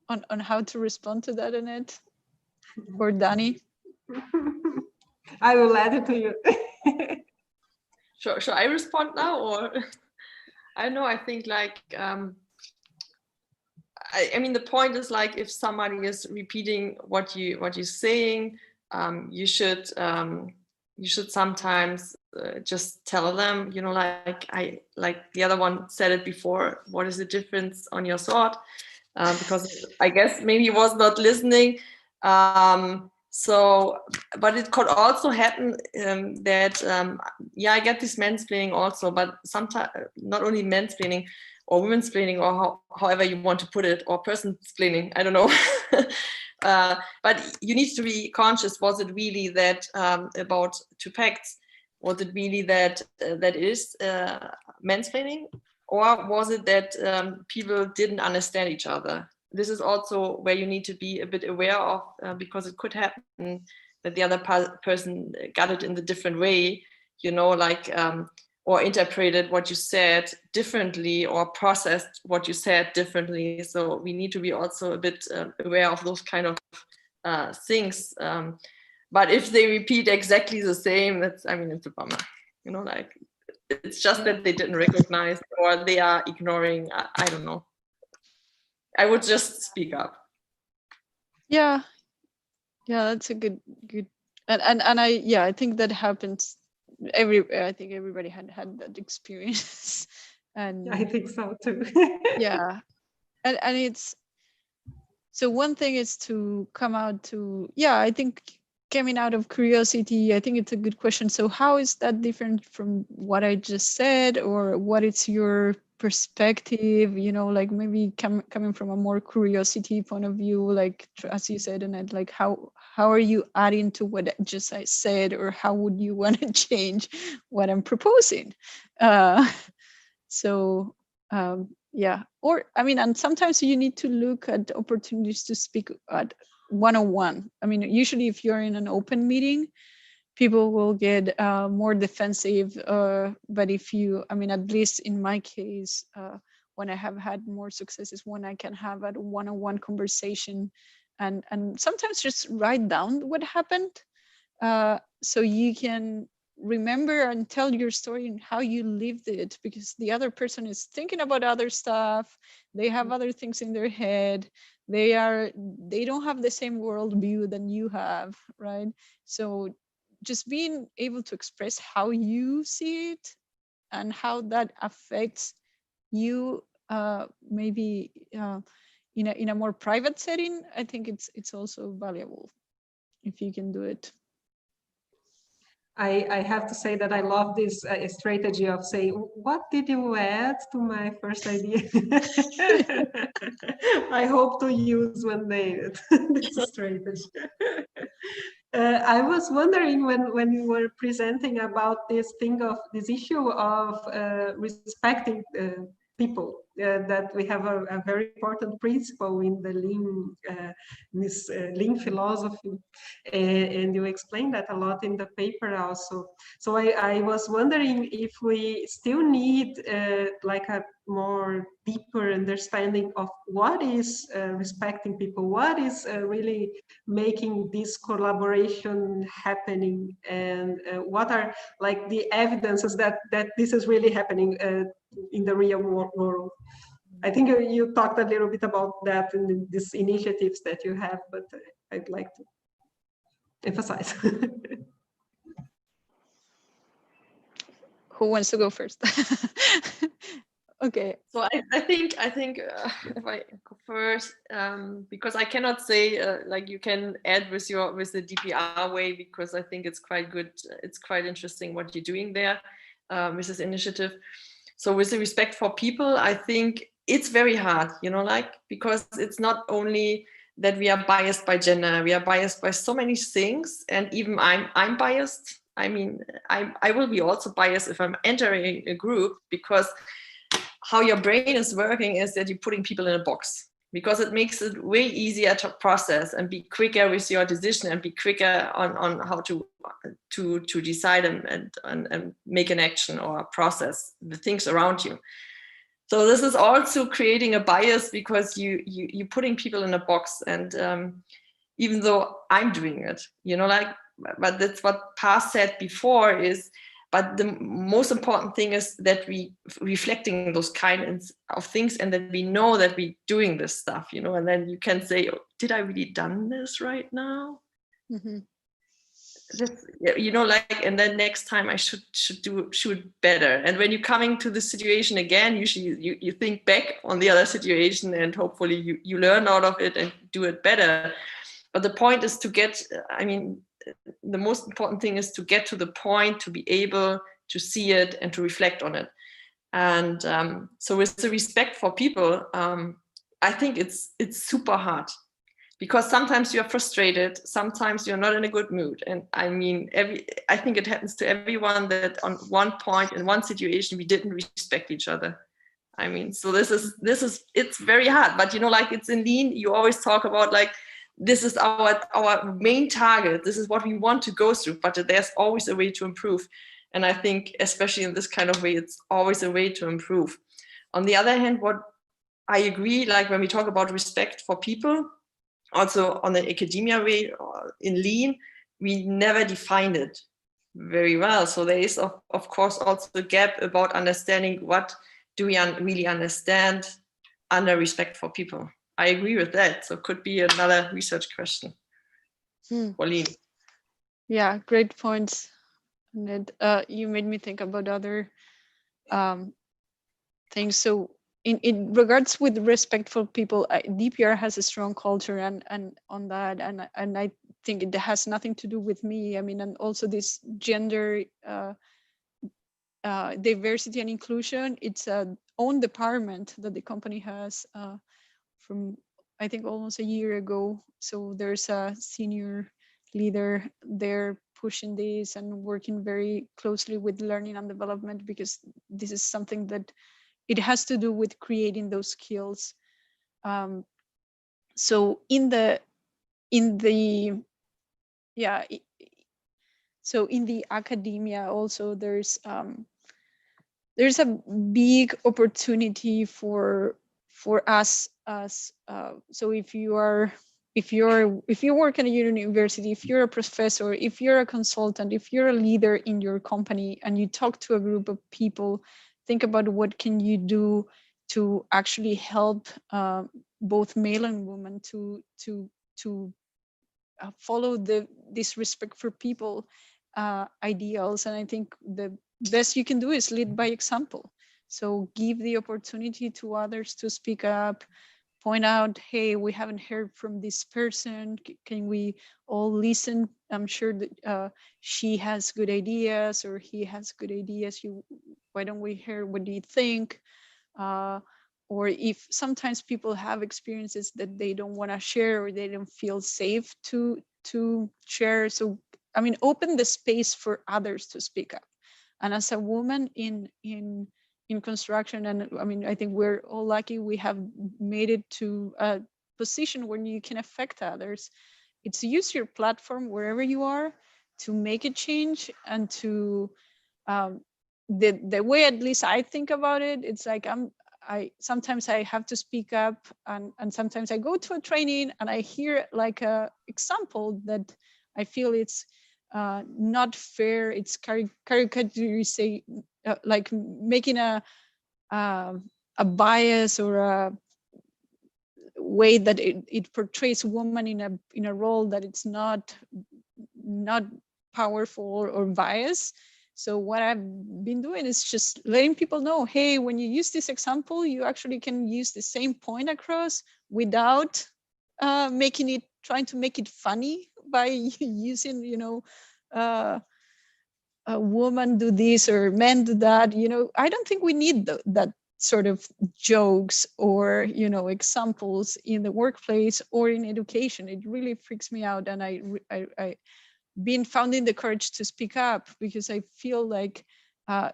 on how to respond to that, Annett or Dani? I will add it to you. Sure. Shall I respond now, or I don't know. I think like I mean, the point is like if somebody is repeating what you're saying, you should sometimes just tell them, you know, like the other one said it before. What is the difference on your thought? Because I guess maybe he was not listening. So, but it could also happen that I get this mansplaining also, but sometimes not only mansplaining or women's-plaining, or however you want to put it, or person-splaining, I don't know. But you need to be conscious, was it really that about two facts? Was it really that is mansplaining? Or was it that people didn't understand each other? this is also where you need to be a bit aware of, because it could happen that the other person got it in the different way, you know, like, or interpreted what you said differently or processed what you said differently. So we need to be also a bit aware of those kind of things. But if they repeat exactly the same, that's, I mean, it's a bummer, you know, like, it's just that they didn't recognize or they are ignoring. I don't know. I would just speak up. Yeah, that's a good, and I think that happens. I think everybody had that experience, and I think so too. yeah, and it's, so one thing is to come out to, I think coming out of curiosity, I think it's a good question. So how is that different from what I just said, or what is your perspective, you know, like maybe coming from a more curiosity point of view, like as you said, Annett, like how are you adding to what I said, or how would you want to change what I'm proposing? Yeah, or I mean, and sometimes you need to look at opportunities to speak at one-on-one. I mean, usually if you're in an open meeting, people will get more defensive. But if you, I mean, at least in my case, when I have had more successes, when I can have a one-on-one conversation, and sometimes just write down what happened, so you can remember and tell your story and how you lived it, because the other person is thinking about other stuff, they have other things in their head, they don't have the same worldview than you have, right? So just being able to express how you see it and how that affects you, maybe in a more private setting, I think it's also valuable if you can do it. I have to say that I love this strategy of saying, what did you add to my first idea? I hope to use one day this strategy. I was wondering when you were presenting about this issue of respecting people, that we have a very important principle in the Lean philosophy, and you explained that a lot in the paper also. So I was wondering if we still need like a more deeper understanding of what is respecting people, what is really making this collaboration happening, and what are like the evidences that this is really happening in the real world. I think you talked a little bit about that in these initiatives that you have, but I'd like to emphasize. Who wants to go first? Okay. So I think if I go first, because I cannot say like you can add with the DPR way, because I think it's quite good. It's quite interesting what you're doing there with this initiative. So with the respect for people, I think it's very hard, you know, like, because it's not only that we are biased by gender, we are biased by so many things, and even I'm biased. I mean, I will be also biased if I'm entering a group, because how your brain is working is that you're putting people in a box, because it makes it way easier to process and be quicker with your decision and be quicker on how to decide and make an action or process the things around you. So this is also creating a bias, because you're putting people in a box, and even though I'm doing it, you know, like, but that's what Paz said before is, but the most important thing is that we reflecting those kinds of things, and that we know that we're doing this stuff, you know, and then you can say, oh, did I really done this right now? Mm-hmm. That's, you know, like, and then next time I should do it better. And when you're coming to the situation again, usually you think back on the other situation, and hopefully you learn out of it and do it better. But the point is to get, I mean, the most important thing is to get to the point, to be able to see it and to reflect on it. And so with the respect for people, I think it's super hard, because sometimes you're frustrated, sometimes you're not in a good mood. And I mean, I think it happens to everyone that on one point in one situation, we didn't respect each other. I mean, so this is it's very hard, but you know, like it's in Lean, you always talk about like, this is our main target. This is what we want to go through, but there's always a way to improve. And I think, especially in this kind of way, it's always a way to improve. On the other hand, what I agree, like when we talk about respect for people, also on the academia way, in Lean, we never defined it very well. So there is, of course, also a gap about understanding what do we really understand under respect for people. I agree with that. So it could be another research question. Pauline. Yeah, great points. And you made me think about other things. So in regards with respect for people, DPR has a strong culture and on that, and I think it has nothing to do with me. I mean, and also this gender diversity and inclusion, it's a own department that the company has from I think almost a year ago. So there's a senior leader there pushing this and working very closely with learning and development, because this is something that it has to do with creating those skills. So in the academia also there's a big opportunity for us as so if you work at a university, if you're a professor, if you're a consultant, if you're a leader in your company and you talk to a group of people, think about what can you do to actually help both male and women to follow this respect for people ideals. And I think the best you can do is lead by example. So give the opportunity to others to speak up, point out, hey, we haven't heard from this person. Can we all listen? I'm sure that she has good ideas or he has good ideas. Why don't we hear what do you think? Or if sometimes people have experiences that they don't want to share or they don't feel safe to share. So, I mean, open the space for others to speak up. And as a woman in construction, and I mean, I think we're all lucky we have made it to a position where you can affect others. It's use your platform wherever you are to make a change and to the way at least I think about it, it's like sometimes I have to speak up and sometimes I go to a training and I hear like a example that I feel it's not fair. It's caricature, like making a bias or a way that it portrays woman in a role that it's not powerful or biased. So what I've been doing is just letting people know, hey, when you use this example, you actually can use the same point across without trying to make it funny by using, a woman do this or men do that. I don't think we need that sort of jokes or, examples in the workplace or in education. It really freaks me out. And I been finding the courage to speak up because I feel like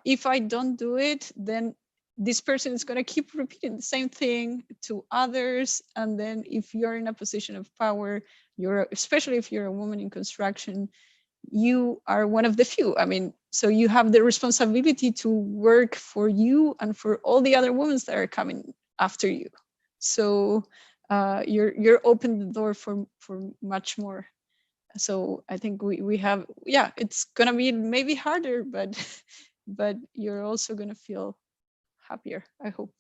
if I don't do it, then this person is going to keep repeating the same thing to others. And then if you're in a position of power, especially if you're a woman in construction, you are one of the few. I mean, so you have the responsibility to work for you and for all the other women that are coming after you. So you're open the door for much more. So I think we have, it's gonna be maybe harder, but you're also gonna feel happier, I hope.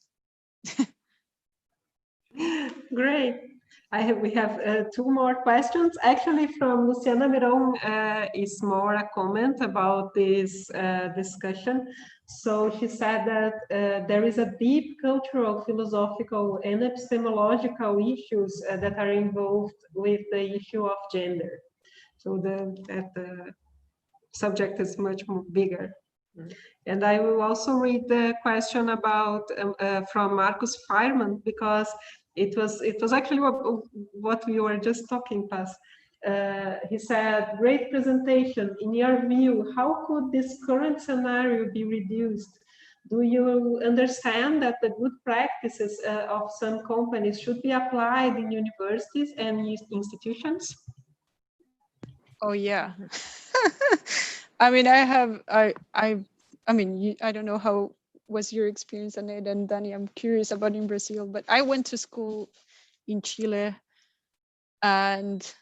Great. We have two more questions. Actually, from Luciana Miron is more a comment about this discussion. So she said that there is a deep cultural, philosophical, and epistemological issues that are involved with the issue of gender. So the subject is much more bigger. And I will also read the question about from Marcus Feierman, because it was actually what we were just talking past. He said, great presentation. In your view, how could this current scenario be reduced? do you understand that the good practices of some companies should be applied in universities and institutions? Oh yeah. I mean, I mean, I don't know how was your experience, Annett and Dani. I'm curious about in Brazil, but I went to school in Chile and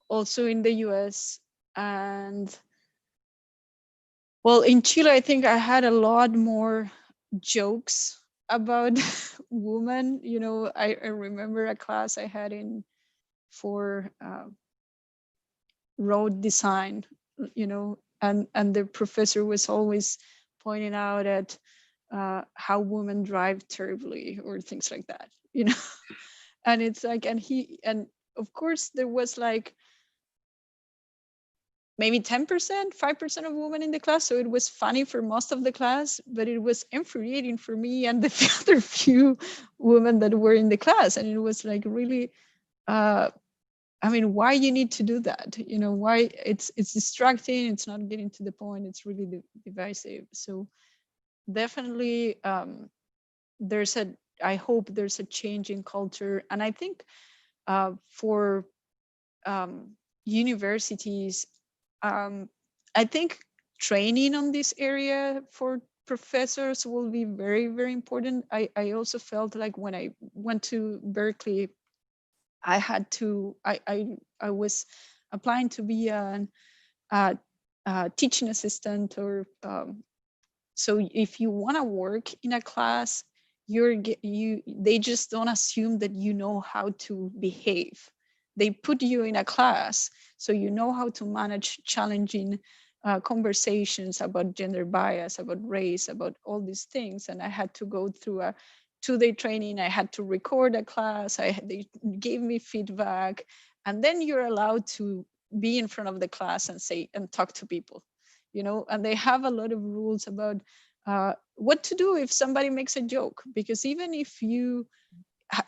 also in the US. And well, in Chile, I think I had a lot more jokes about women. You know, I remember a class I had for road design, you know, and the professor was always pointing out at how women drive terribly or things like that, you know. And it's like, and of course there was like maybe 10%, 5% of women in the class. So it was funny for most of the class, but it was infuriating for me and the other few women that were in the class. And it was like really, I mean, why you need to do that? You know, why it's distracting, it's not getting to the point, it's really divisive. So definitely I hope there's a change in culture. And I think for universities, I think training on this area for professors will be very, very important. I also felt like when I went to Berkeley, I had to, I was applying to be a teaching assistant, or so if you want to work in a class, they just don't assume that you know how to behave. They put you in a class so you know how to manage challenging conversations about gender bias, about race, about all these things. And I had to go through a 2-day training. I had to record a class. They gave me feedback, and then you're allowed to be in front of the class and talk to people, you know. And they have a lot of rules about what to do if somebody makes a joke, because even if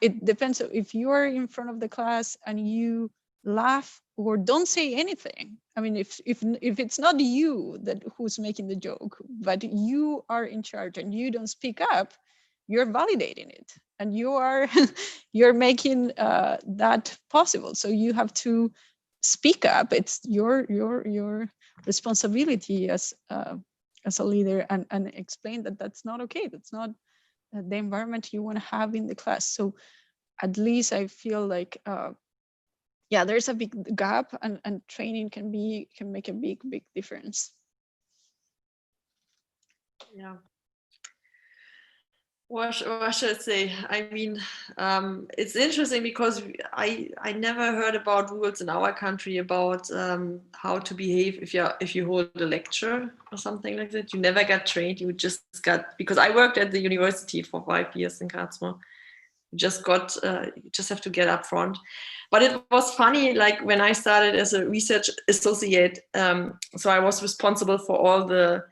it depends if you are in front of the class and you laugh or don't say anything. I mean, if it's not you who's making the joke, but you are in charge and you don't speak up, you're validating it, and you're making that possible. So you have to speak up. It's your responsibility as a leader, and explain that that's not okay. That's not the environment you want to have in the class. So at least I feel like yeah, there's a big gap, and training can make a big difference. Yeah. What should I say? I mean, it's interesting because I never heard about rules in our country about how to behave if you hold a lecture or something like that. You never got trained. You just got, because I worked at the university for 5 years in Karlsruhe. You just have to get up front. But it was funny, like when I started as a research associate, so I was responsible for all the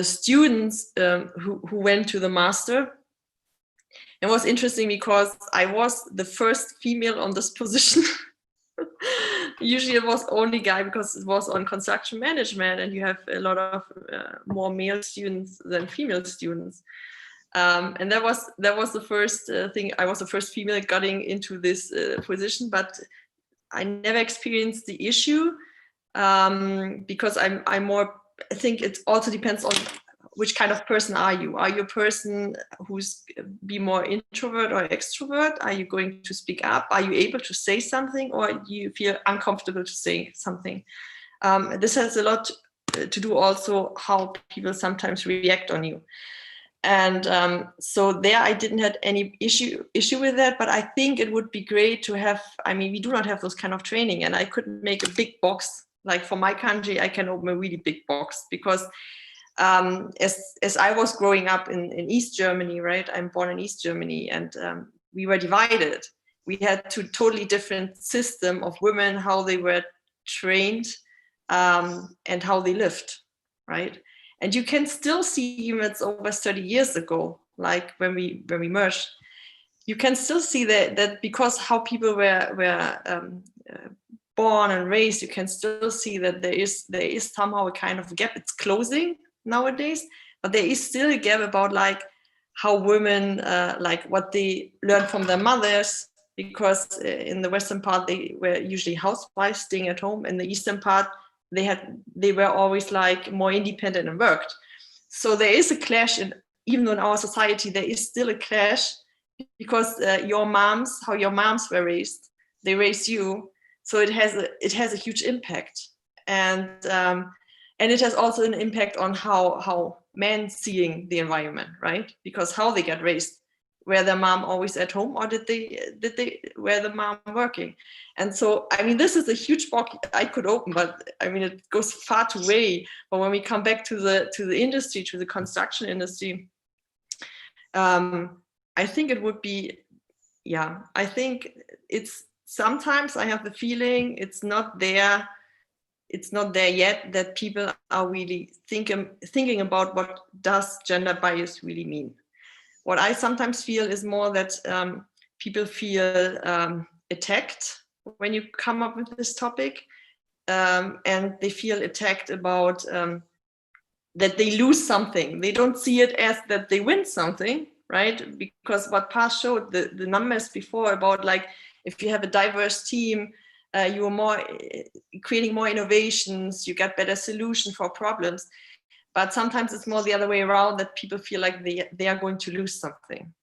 students who went to the master. It was interesting because I was the first female on this position. Usually it was only guy, because it was on construction management and you have a lot of more male students than female students. And that was the first thing. I was the first female getting into this position, but I never experienced the issue because I'm more, I think it also depends on which kind of person are you? Are you a person who's be more introvert or extrovert? Are you going to speak up? Are you able to say something, or do you feel uncomfortable to say something? This has a lot to do also how people sometimes react on you. And so there I didn't have any issue with that, but I think it would be great to have, I mean, we do not have those kind of training, and I could make a big box. Like for my country, I can open a really big box, because as I was growing up in East Germany, right? I'm born in East Germany, and we were divided. We had two totally different system of women, how they were trained and how they lived, right? And you can still see, even it's over 30 years ago, like when we merged, you can still see that because how people were born and raised, you can still see that there is somehow a kind of gap. It's closing nowadays, but there is still a gap about like how women, like what they learn from their mothers, because in the Western part, they were usually housewives staying at home. In the Eastern part, they were always like more independent and worked. So there is a clash, and even though in our society, there is still a clash, because your moms, how your moms were raised, they raised you. So it has a huge impact. And it has also an impact on how men seeing the environment, right? Because how they get raised, were their mom always at home, or did they were the mom working? And so, I mean, this is a huge box I could open, but I mean, it goes far too way. But when we come back to the industry, to the construction industry, I think it would be, yeah, I think it's sometimes I have the feeling it's not there yet, that people are really thinking about what does gender bias really mean. What I sometimes feel is more that people feel attacked when you come up with this topic, and they feel attacked about that they lose something. They don't see it as that they win something, right? Because what Paz showed, the numbers before about like, if you have a diverse team, you are more creating more innovations, you get better solutions for problems. But sometimes it's more the other way around, that people feel like they are going to lose something.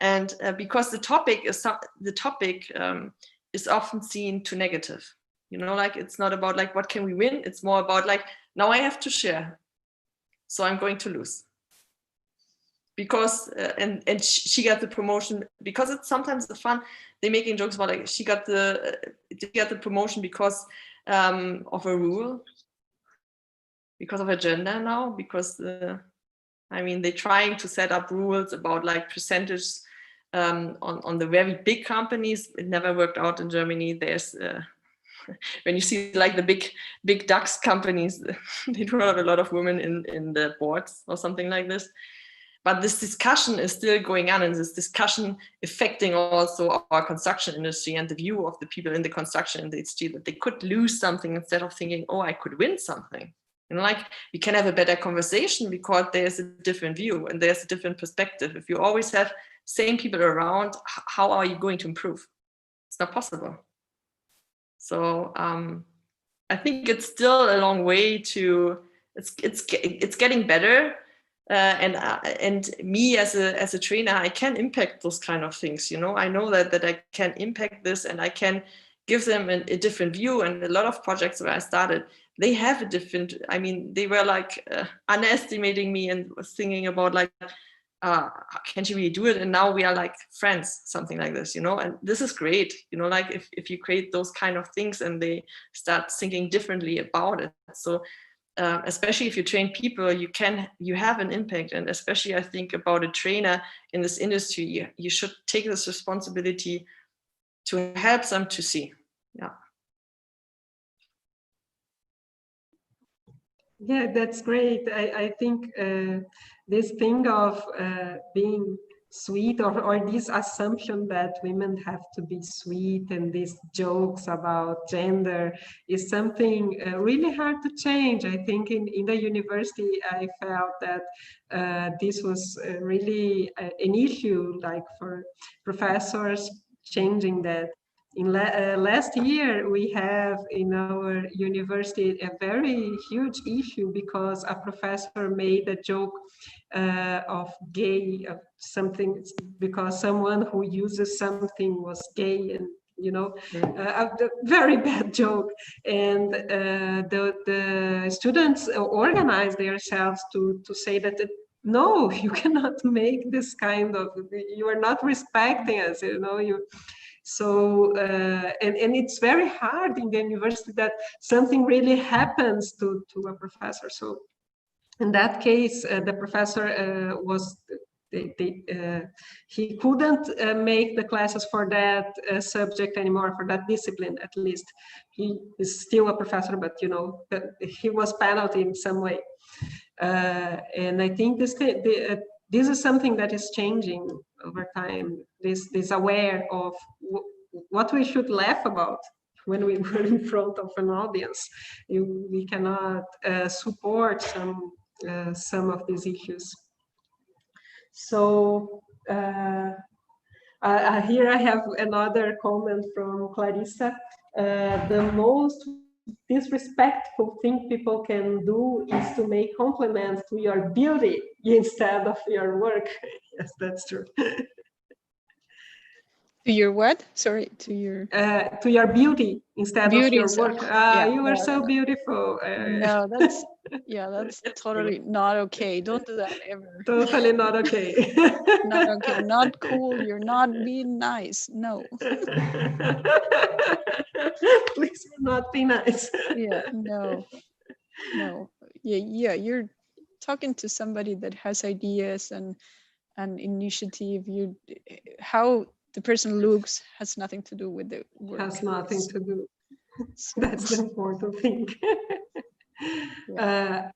And because the topic is often seen too negative, you know, like it's not about like, what can we win? It's more about like, now I have to share, so I'm going to lose. Because, and she got the promotion, because it's sometimes the fun, they're making jokes about like, she got the promotion because of a rule, because of a gender now, because I mean, they're trying to set up rules about like percentages on the very big companies. It never worked out in Germany. There's when you see like the big DAX companies, they don't have a lot of women in the boards or something like this. But this discussion is still going on, and this discussion affecting also our construction industry and the view of the people in the construction industry, that they could lose something instead of thinking, oh, I could win something. You know, like we can have a better conversation because there's a different view and there's a different perspective. If you always have same people around, how are you going to improve? It's not possible. So I think it's still a long way to. It's getting better. And me as a trainer, I can impact those kind of things. You know, I know that I can impact this, and I can give them a different view. And a lot of projects where I started, they have a different. I mean, they were like underestimating me and was thinking about like, can she really do it? And now we are like friends, something like this. You know, and this is great. You know, like if you create those kind of things and they start thinking differently about it. So. Especially if you train people, you have an impact. And especially I think about a trainer in this industry, you should take this responsibility to help them to see. Yeah. Yeah, that's great. I think this thing of being sweet, or this assumption that women have to be sweet, and these jokes about gender is something really hard to change. I think in the university, I felt that this was really an issue, like for professors changing that. In last year, we have in our university a very huge issue because a professor made a joke of gay, of something, because someone who uses something was gay, and you know, a very bad joke. And the students organized themselves to say that no, you cannot make this kind of, you are not respecting us, you know, you. So, and it's very hard in the university that something really happens to a professor. So in that case, the professor he couldn't make the classes for that subject anymore, for that discipline at least. He is still a professor, but you know, he was penalized in some way. And I think this is something that is changing over time. This aware of what we should laugh about when we were in front of an audience. We cannot support some of these issues. So here I have another comment from Clarissa. The most disrespectful thing people can do is to make compliments to your beauty instead of your work. Yes, that's true. To your what? Sorry, to your beauty instead beauty of your work. yeah, You are no, so no. beautiful. No, that's that's totally not okay. Don't do that ever. Totally not okay. Not okay, not cool. You're not being nice. No. Please not be nice. Yeah, no. Yeah, you're talking to somebody that has ideas and initiative. How the person looks has nothing to do with the work. Has nothing to do. So, That's the important thing. yeah.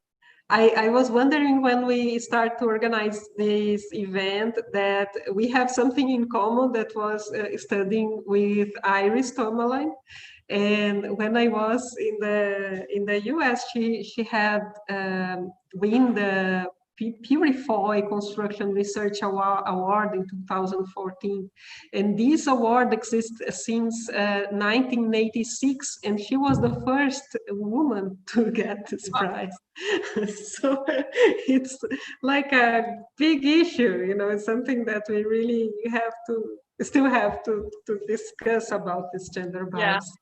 I was wondering when we start to organize this event that we have something in common that was studying with Iris Tomerlin. And when I was in the US, she had won the Purify Construction Research Award in 2014. And this award exists since 1986, and she was the first woman to get this prize. So it's like a big issue, it's something that we really still have to discuss about this gender bias.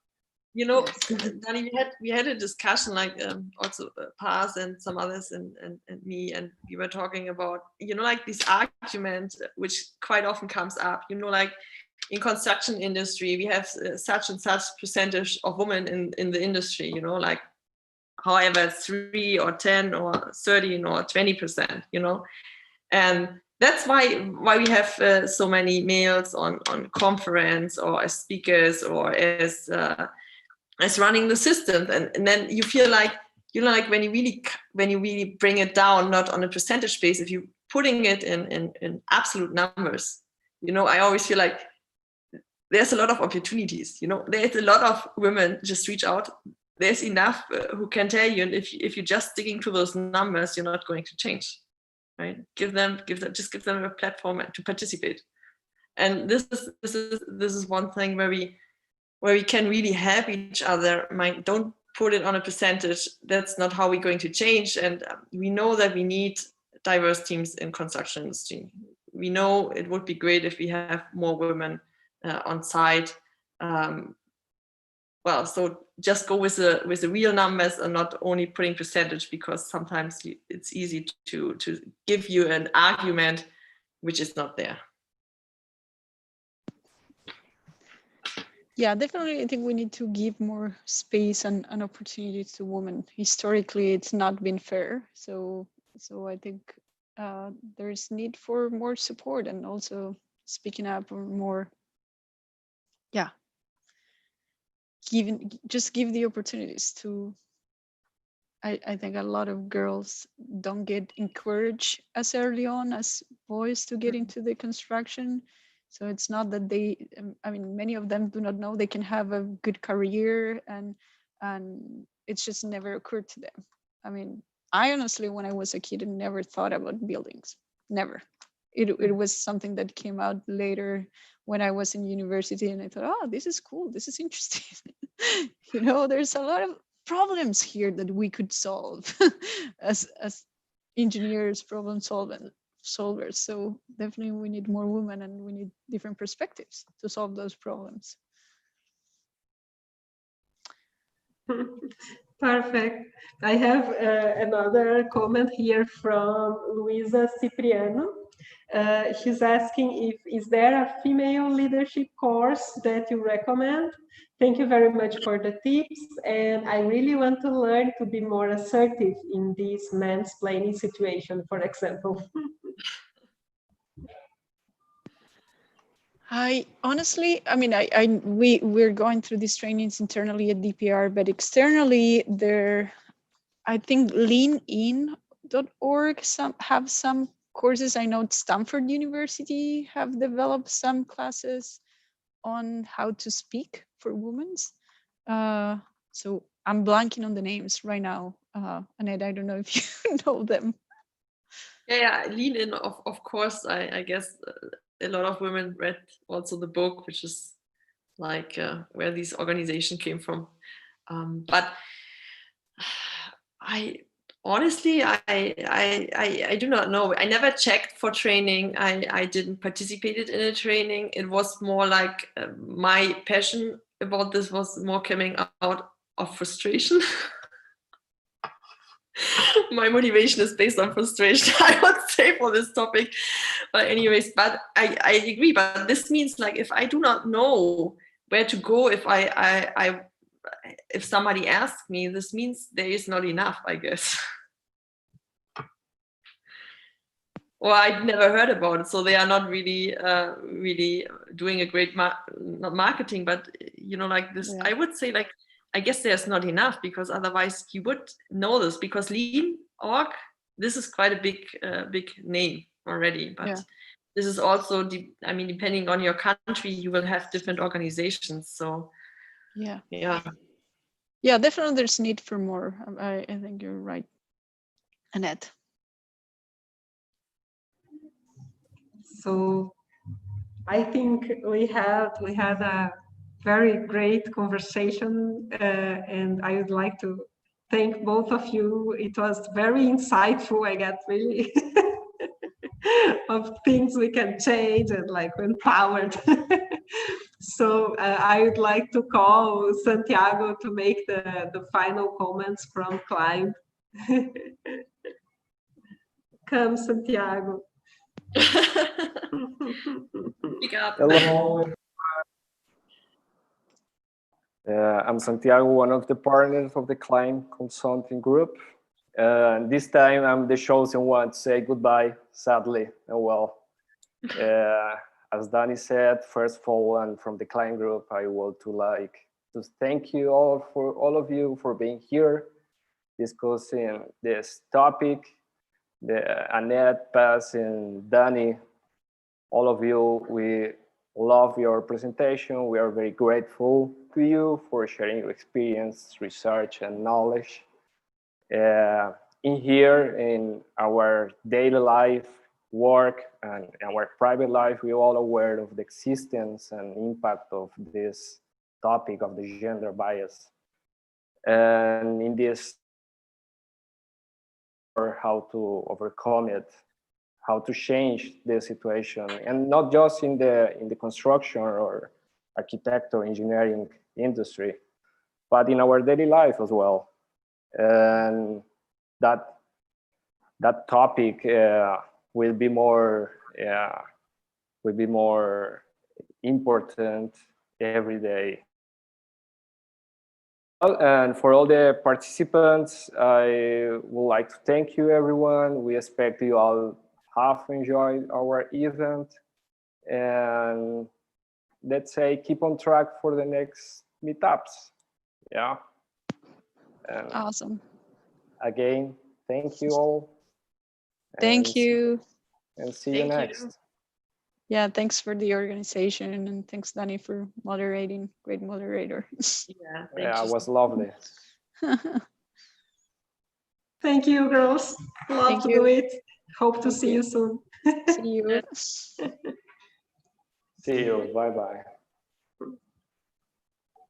Dani, we had a discussion, like also Paz and some others and me, and we were talking about, like this argument which quite often comes up, like in construction industry, we have such and such percentage of women in the industry, like however 3 or 10 or 13 or 20%, and that's why we have so many males on conference or as speakers or as running the system, and then you feel like like when you really bring it down, not on a percentage base, if you're putting it in absolute numbers, I always feel like there's a lot of opportunities. There's a lot of women just reach out. There's enough who can tell you, and if you're just sticking to those numbers, you're not going to change, right? Give them a platform to participate, and this is one thing where we can really help each other. Don't put it on a percentage. That's not how we're going to change. And we know that we need diverse teams in construction industry. We know it would be great if we have more women on site. So just go with the real numbers and not only putting percentage, because sometimes it's easy to give you an argument which is not there. Yeah, definitely. I think we need to give more space and opportunities to women. Historically, it's not been fair. So I think there's need for more support and also speaking up or more. Yeah, give the opportunities to. I think a lot of girls don't get encouraged as early on as boys to get into the construction. So it's not that many of them do not know they can have a good career, and it's just never occurred to them. I honestly, when I was a kid, never thought about buildings, never. It was something that came out later when I was in university, and I thought, oh, this is cool, this is interesting. There's a lot of problems here that we could solve as engineers, problem solvers. So definitely we need more women, and we need different perspectives to solve those problems. Perfect. I have another comment here from Luisa Cipriano. She's asking is there a female leadership course that you recommend? Thank you very much for the tips, and I really want to learn to be more assertive in this mansplaining situation, for example. I honestly, we're going through these trainings internally at DPR, but externally I think leanin.org have some courses. I know Stanford University have developed some classes on how to speak for women. So I'm blanking on the names right now. Annett, I don't know if you know them. Yeah, Lean In, of course, I guess a lot of women read also the book, which is like where this organization came from. But I honestly, I do not know. I never checked for training. I didn't participate in a training. It was more like my passion about this was more coming out of frustration. My motivation is based on frustration, I would say, for this topic. But anyways, but I agree. But this means, like, if I do not know where to go, if if somebody asks me, this means there is not enough, I guess. Or I'd never heard about it, so they are not really really doing a great not marketing, but you know, like this. Yeah. I would say, like, I guess there's not enough, because otherwise you would know this, because Lean.org, this is quite a big name already, but this is also, I mean, depending on your country, you will have different organizations. So yeah, definitely there's need for more. I think you're right, Annett. So I think we had a very great conversation, and I would like to thank both of you. It was very insightful. I got really of things we can change and like empowered. So I would like to call Santiago to make the final comments from Climb. Come, Santiago. Hello. I'm Santiago, one of the partners of the Climb Consulting Group. This time I'm the chosen one to say goodbye, sadly. Oh well. As Dani said, first of all, and from the Climb Group, I would like to thank you all of you for being here, discussing this topic. Annett, Paz, and Dani, all of you, we love your presentation. We are very grateful to you for sharing your experience, research, and knowledge. In here, in our daily life, work, and our private life, we're all aware of the existence and impact of this topic of the gender bias. And in this, or how to overcome it, how to change the situation, and not just in the construction or architecture, engineering industry, but in our daily life as well. And that topic will be more important every day. And for all the participants, I would like to thank you, everyone. We expect you all have enjoyed our event, and let's say keep on track for the next meetups. Yeah. Awesome. Again, thank you all. Thank you. And see you next. Yeah, thanks for the organization, and thanks, Dani, for moderating. Great moderator. Yeah, it was lovely. Thank you, girls. Love to do it. Hope to see you soon. See you. See you. Bye-bye.